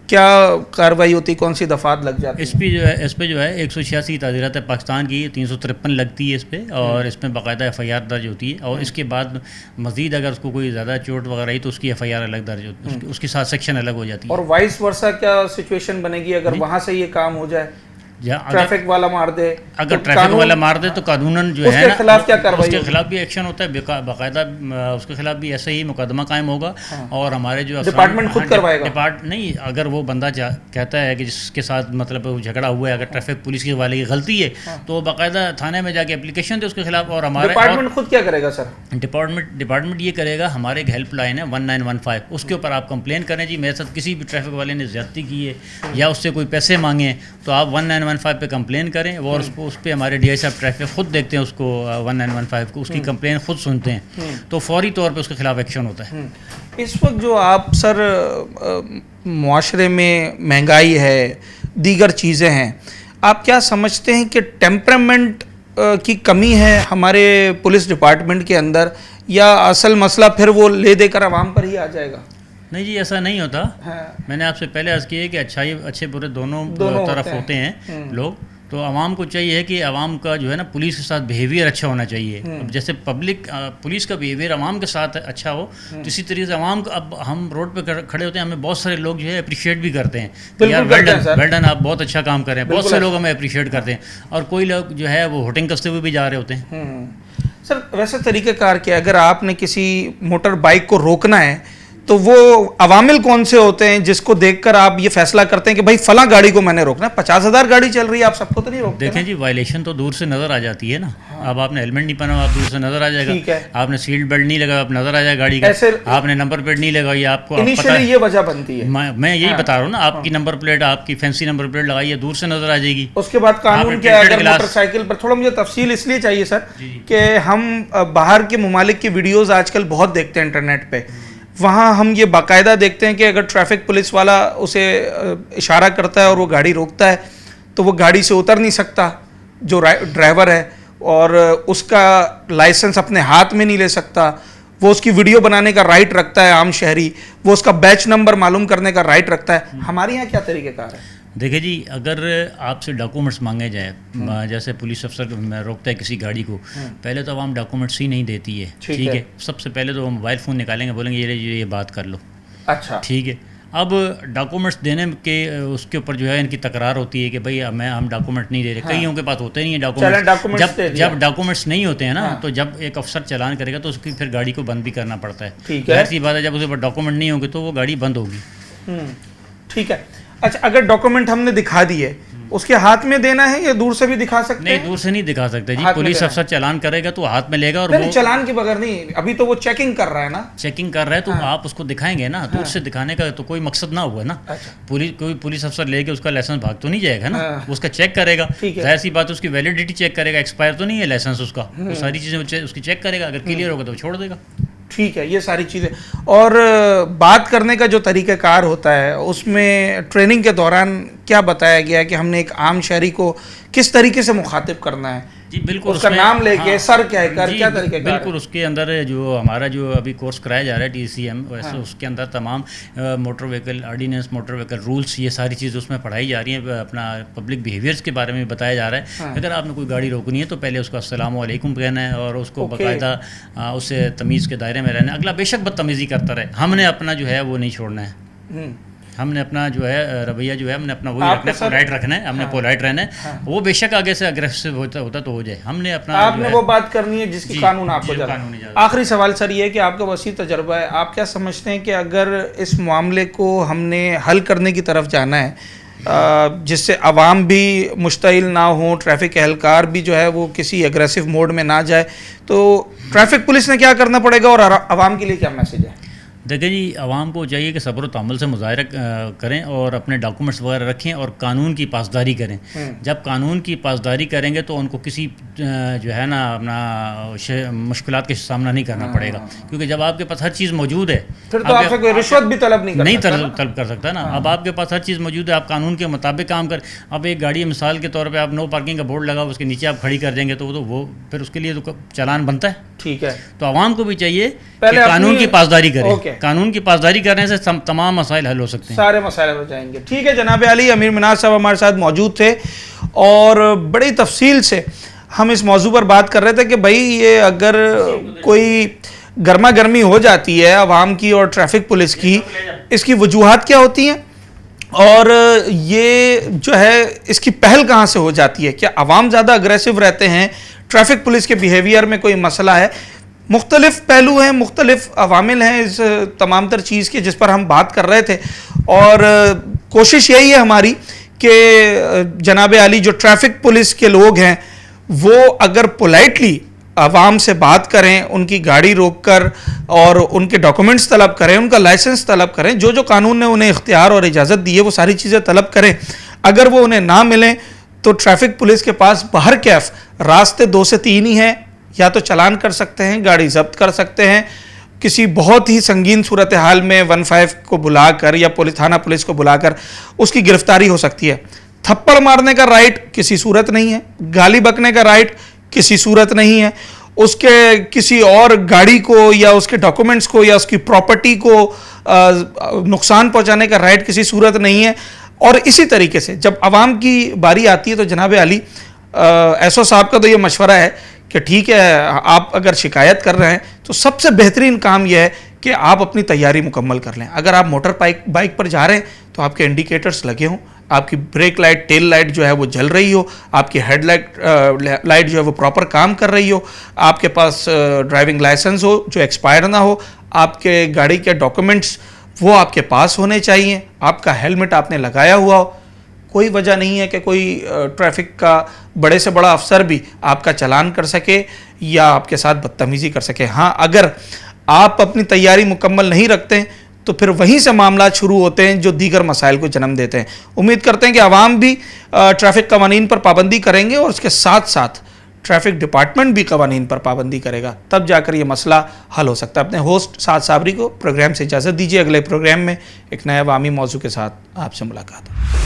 क्या कार्रवाई होती, कौन सी दफात लग जाती है? इस पे जो है 186 ताज़ीरात पाकिस्तान की 353 लगती है इस पर, और इसमें बाकायदा FIR दर्ज होती है। और इसके बाद मज़ीद अगर उसको कोई ज़्यादा चोट वगैरह आई तो उसकी FIR अलग दर्ज होती है, उसके साथ सेक्शन अलग हो जाती है। और वाइस वर्सा क्या सिचुएशन बनेगी अगर वहाँ से ये काम हो जाए, ट्रैफिक वाला मार दे, अगर ट्रैफिक वाला मार दे तो कानूनन जो है ना, खिलाफ क्या कार्रवाई, उसके खिलाफ भी एक्शन होता है, बाकायदा उसके खिलाफ भी ऐसे ही मुकदमा कायम होगा। और हमारे जो डिपार्टमेंट खुद करवाएगा, नहीं, अगर वो बंदा कहता है कि जिसके साथ मतलब झगड़ा हुआ है, अगर ट्रैफिक पुलिस की वाले की गलती है तो बाकायदा थाने में जाके एप्लीकेशन दे उसके खिलाफ। और हमारे डिपार्टमेंट खुद क्या करेगा सर? डिपार्टमेंट ये करेगा, हमारे एक हेल्पलाइन है 1915, उसके ऊपर आप कंप्लेन करें जी मेरे साथ किसी भी ट्रैफिक वाले ने ज्यादती की है या उससे कोई पैसे मांगे, तो आप 1915 पे कंप्लेन करें। और उस पर हमारे DI साहब ट्रैफिक खुद देखते हैं उसको, 1915 को, उसकी कंप्लेन खुद सुनते हैं, तो फौरी तौर पे उसके खिलाफ एक्शन होता है। इस वक्त जो आप सर मुआशरे में महंगाई है, दीगर चीज़ें हैं, आप क्या समझते हैं कि टेम्परामेंट की कमी है हमारे पुलिस डिपार्टमेंट के अंदर, या असल मसला फिर वो ले देकर आवाम पर ही आ जाएगा? नहीं जी, ऐसा नहीं होता। मैंने आपसे पहले अर्ज़ किया कि अच्छे बुरे दोनों तरफ होते हैं लोग। तो आवाम को चाहिए है कि आवाम का जो है ना पुलिस के साथ बिहेवियर अच्छा होना चाहिए। अब जैसे पुलिस का बिहेवियर आवाम के साथ अच्छा हो, तो इसी तरीके से आवाम का, अब हम रोड पे खड़े होते हैं, हमें बहुत सारे लोग जो है अप्रिशिएट भी करते हैं, यार वेल डन, आप बहुत अच्छा काम कर रहे हैं, बहुत से लोग हमें अप्रिशिएट करते हैं। और कोई लोग जो है वो होटिंग कसते हुए भी जा रहे होते हैं। सर वैसे तरीक़ेकार क्या, अगर आपने किसी मोटर बाइक को रोकना है तो वो अवामिल कौन से होते हैं जिसको देखकर आप ये फैसला करते हैं कि भाई फला गाड़ी को मैंने रोकना है? 50,000 गाड़ी चल रही है, आप सबको तो नहीं रोकते? देखें जी, वायलेशन तो दूर से नजर आ जाती है ना। अब आपने हेलमेट नहीं पहना, आप दूर से नजर आ जाएगा। आपने सीट बेल्ट नहीं लगा, आप नजर आ जाएगा गाड़ी का। आपने नंबर प्लेट नहीं लगाई, आपको इनिशियली ये वजह बनती है। मैं यही बता रहा हूँ ना, आपकी नंबर प्लेट, आपकी फैंसी नंबर प्लेट लगाई है, दूर से नजर आ जाएगी। उसके बाद कानून क्या है, अगर मोटरसाइकिल पर, थोड़ा मुझे तफसील इसलिए चाहिए सर कि हम बाहर के मुमालिक की वीडियोज़ आजकल बहुत देखते हैं इंटरनेट पर, वहाँ हम ये बाकायदा देखते हैं कि अगर ट्रैफिक पुलिस वाला उसे इशारा करता है और वो गाड़ी रोकता है तो वो गाड़ी से उतर नहीं सकता जो ड्राइवर है, और उसका लाइसेंस अपने हाथ में नहीं ले सकता। वो उसकी वीडियो बनाने का राइट रखता है आम शहरी, वो उसका बैच नंबर मालूम करने का राइट रखता है। हमारे यहाँ क्या तरीक़ेकार है? देखिए जी, अगर आपसे डॉक्यूमेंट्स मांगे जाए, जैसे पुलिस अफसर रोकता है किसी गाड़ी को, पहले तो आवाम डॉक्यूमेंट्स ही नहीं देती है, ठीक है। सबसे पहले तो मोबाइल फ़ोन निकालेंगे, बोलेंगे ये बात कर लो, अच्छा ठीक है। अब डॉक्यूमेंट्स देने के उसके ऊपर जो है इनकी तकरार होती है कि भाई हम डॉक्यूमेंट नहीं दे रहे। कईयों के पास होते नहीं है डॉक्यूमेंट्स। जब डॉक्यूमेंट्स नहीं होते हैं ना, तो जब एक अफसर चालान करेगा तो उसकी फिर गाड़ी को बंद भी करना पड़ता है। ऐसी बात है, जब उसके पास डॉक्यूमेंट नहीं होंगे तो वो गाड़ी बंद होगी। ठीक है। अच्छा, अगर डॉक्यूमेंट हमने दिखा दिए, उसके हाथ में देना है या दूर से भी दिखा सकते हैं? नहीं, दूर से नहीं दिखा सकते जी। पुलिस अफसर चालान करेगा तो हाथ में लेगा, और वो चालान के बगैर नहीं, अभी तो वो चेकिंग कर रहा है ना। चेकिंग कर रहा है तो आप उसको दिखाएंगे ना, दूर से दिखाने का तो कोई मकसद ना हुआ ना। कोई पुलिस अफसर लेके उसका लाइसेंस भाग तो नहीं जाएगा ना, उसका चेक करेगा, जाहिर सी बात, उसकी वैलिडिटी चेक करेगा, एक्सपायर तो नहीं है लाइसेंस उसका, वो सारी चीज़ें उसकी चेक करेगा, अगर क्लियर होगा तो छोड़ देगा। ठीक है, ये सारी चीज़ें। और बात करने का जो तरीक़ाकार होता है उसमें ट्रेनिंग के दौरान क्या बताया गया है कि हमने एक आम शहरी को किस तरीके से मुखातिब करना है? जी बिल्कुल, उसका नाम लेके सर क्या है, क्या तरीके का? बिल्कुल, उसके अंदर जो हमारा जो अभी कोर्स कराया जा रहा है TCM, वैसे उसके अंदर तमाम motor vehicle ordinance, motor vehicle rules, ये सारी चीज़ें उसमें पढ़ाई जा रही हैं। अपना पब्लिक बिहेवियर्स के बारे में बताया जा रहा है। अगर आपने कोई गाड़ी रोकनी है तो पहले उसको अस्सलाम वालेकुम कहना है, और उसको बाकायदा उससे तमीज़ के दायरे में रहना है। अगला बेशक बदतमीज़ी करता रहे, हमने अपना जो है वो नहीं छोड़ना है। हमने अपना जो है रवैया जो है हमने अपना वही रखना है, पोलाइट रखना है, हमने पोलाइट रहना है। वो बेशक आगे से अग्रेसिव होता तो हो जाए, हमने अपना आपने वो बात करनी है जिसकी कानून आपको जाना। आखिरी सवाल सर ये है कि आपका वसी तजर्बा है, आप क्या समझते हैं कि अगर इस मामले को हमने हल करने की तरफ जाना है, जिससे आवाम भी मुश्तइल ना हो, ट्रैफिक एहलकार भी जो है वो किसी एग्रेसिव मोड में ना जाए, तो ट्रैफिक पुलिस ने क्या करना पड़ेगा और आवाम के लिए क्या मैसेज है? देखिए जी, आवाम को चाहिए कि सब्र तहम्मुल से मुजाहरा करें और अपने डॉक्यूमेंट्स वगैरह रखें और कानून की पासदारी करें। जब कानून की पासदारी करेंगे तो उनको किसी जो है ना अपना मुश्किलात का सामना नहीं करना पड़ेगा, क्योंकि जब आपके पास हर चीज़ मौजूद है फिर तो आपसे कोई रिश्वत भी तलब नहीं तलब कर सकता ना। अब आपके पास हर चीज़ मौजूद है, आप कानून के मुताबिक काम कर। अब एक गाड़ी मिसाल के तौर पर आप नो पार्किंग का बोर्ड लगा, उसके नीचे आप खड़ी कर देंगे तो वो फिर उसके लिए तो चालान बनता है। ठीक है, तो आवाम को भी चाहिए कि कानून की पासदारी करें। कानून की पासदारी करने से तमाम मसाइल हल हो सकते हैं, सारे मसाइल हो जाएंगे। ठीक है जनाब अली, अमीर मिनाज साहब हमारे साथ मौजूद थे और बड़ी तफसील से हम इस मौजू पर बात कर रहे थे कि भाई ये अगर कोई गर्मा गर्मी हो जाती है आवाम की और ट्रैफिक पुलिस की, इसकी वजूहात क्या होती हैं और ये जो है इसकी पहल कहाँ से हो जाती है। क्या आवाम ज़्यादा अग्रेसिव रहते हैं, ट्रैफिक पुलिस के बिहेवियर में कोई मसला है। मुख्तलिफ पहलू हैं, मुख्तलिफ अवामिल हैं इस तमाम तर चीज़ के जिस पर हम बात कर रहे थे और कोशिश यही है हमारी कि जनाब अली जो ट्रैफिक पुलिस के लोग हैं वो अगर पोलाइटली आवाम से बात करें, उनकी गाड़ी रोककर और उनके डॉक्यूमेंट्स तलब करें, उनका लाइसेंस तलब करें, जो जो कानून ने उन्हें इख्तियार और इजाज़त दी है वो सारी चीज़ें तलब करें। अगर वो उन्हें ना मिलें तो ट्रैफिक पुलिस के पास बाहर कैफ रास्ते 2 से 3 ही हैं, या तो चालान कर सकते हैं, गाड़ी जब्त कर सकते हैं, किसी बहुत ही संगीन सूरत हाल में 15 को बुलाकर या थाना पुलिस को बुलाकर उसकी गिरफ्तारी हो सकती है। थप्पड़ मारने का राइट किसी सूरत नहीं है, गाली बकने का राइट किसी सूरत नहीं है, उसके किसी और गाड़ी को या उसके डॉक्यूमेंट्स को या उसकी प्रॉपर्टी को नुकसान पहुंचाने का राइट किसी सूरत नहीं है। और इसी तरीके से जब आवाम की बारी आती है तो जनाब अली एसओ साहब का तो ये मशवरा है कि ठीक है आप अगर शिकायत कर रहे हैं तो सबसे बेहतरीन काम यह है कि आप अपनी तैयारी मुकम्मल कर लें। अगर आप मोटर बाइक पर जा रहे हैं तो आपके इंडिकेटर्स लगे हों, आपकी ब्रेक लाइट, टेल लाइट जो है वो जल रही हो, आपकी लाइट जो है वो प्रॉपर काम कर रही हो, आपके पास ड्राइविंग लाइसेंस हो जो एक्सपायर ना हो, आपके गाड़ी के डॉक्यूमेंट्स वो आपके पास होने चाहिए, आपका हेलमेट आपने लगाया हुआ हो। कोई वजह नहीं है कि कोई ट्रैफिक का बड़े से बड़ा अफसर भी आपका चालान कर सके या आपके साथ बदतमीज़ी कर सके। हाँ, अगर आप अपनी तैयारी मुकम्मल नहीं रखते तो फिर वहीं से मामला शुरू होते हैं जो दीगर मसाइल को जन्म देते हैं। उम्मीद करते हैं कि आवाम भी ट्रैफिक कवानीन पर पाबंदी करेंगे और उसके साथ साथ ट्रैफिक डिपार्टमेंट भी कवानीन पर पाबंदी करेगा, तब जाकर ये मसला हल हो सकता है। अपने होस्ट साद साबरी को प्रोग्राम से इजाज़त दीजिए। अगले प्रोग्राम में एक नए अवामी मौजू के साथ आपसे मुलाकात हो।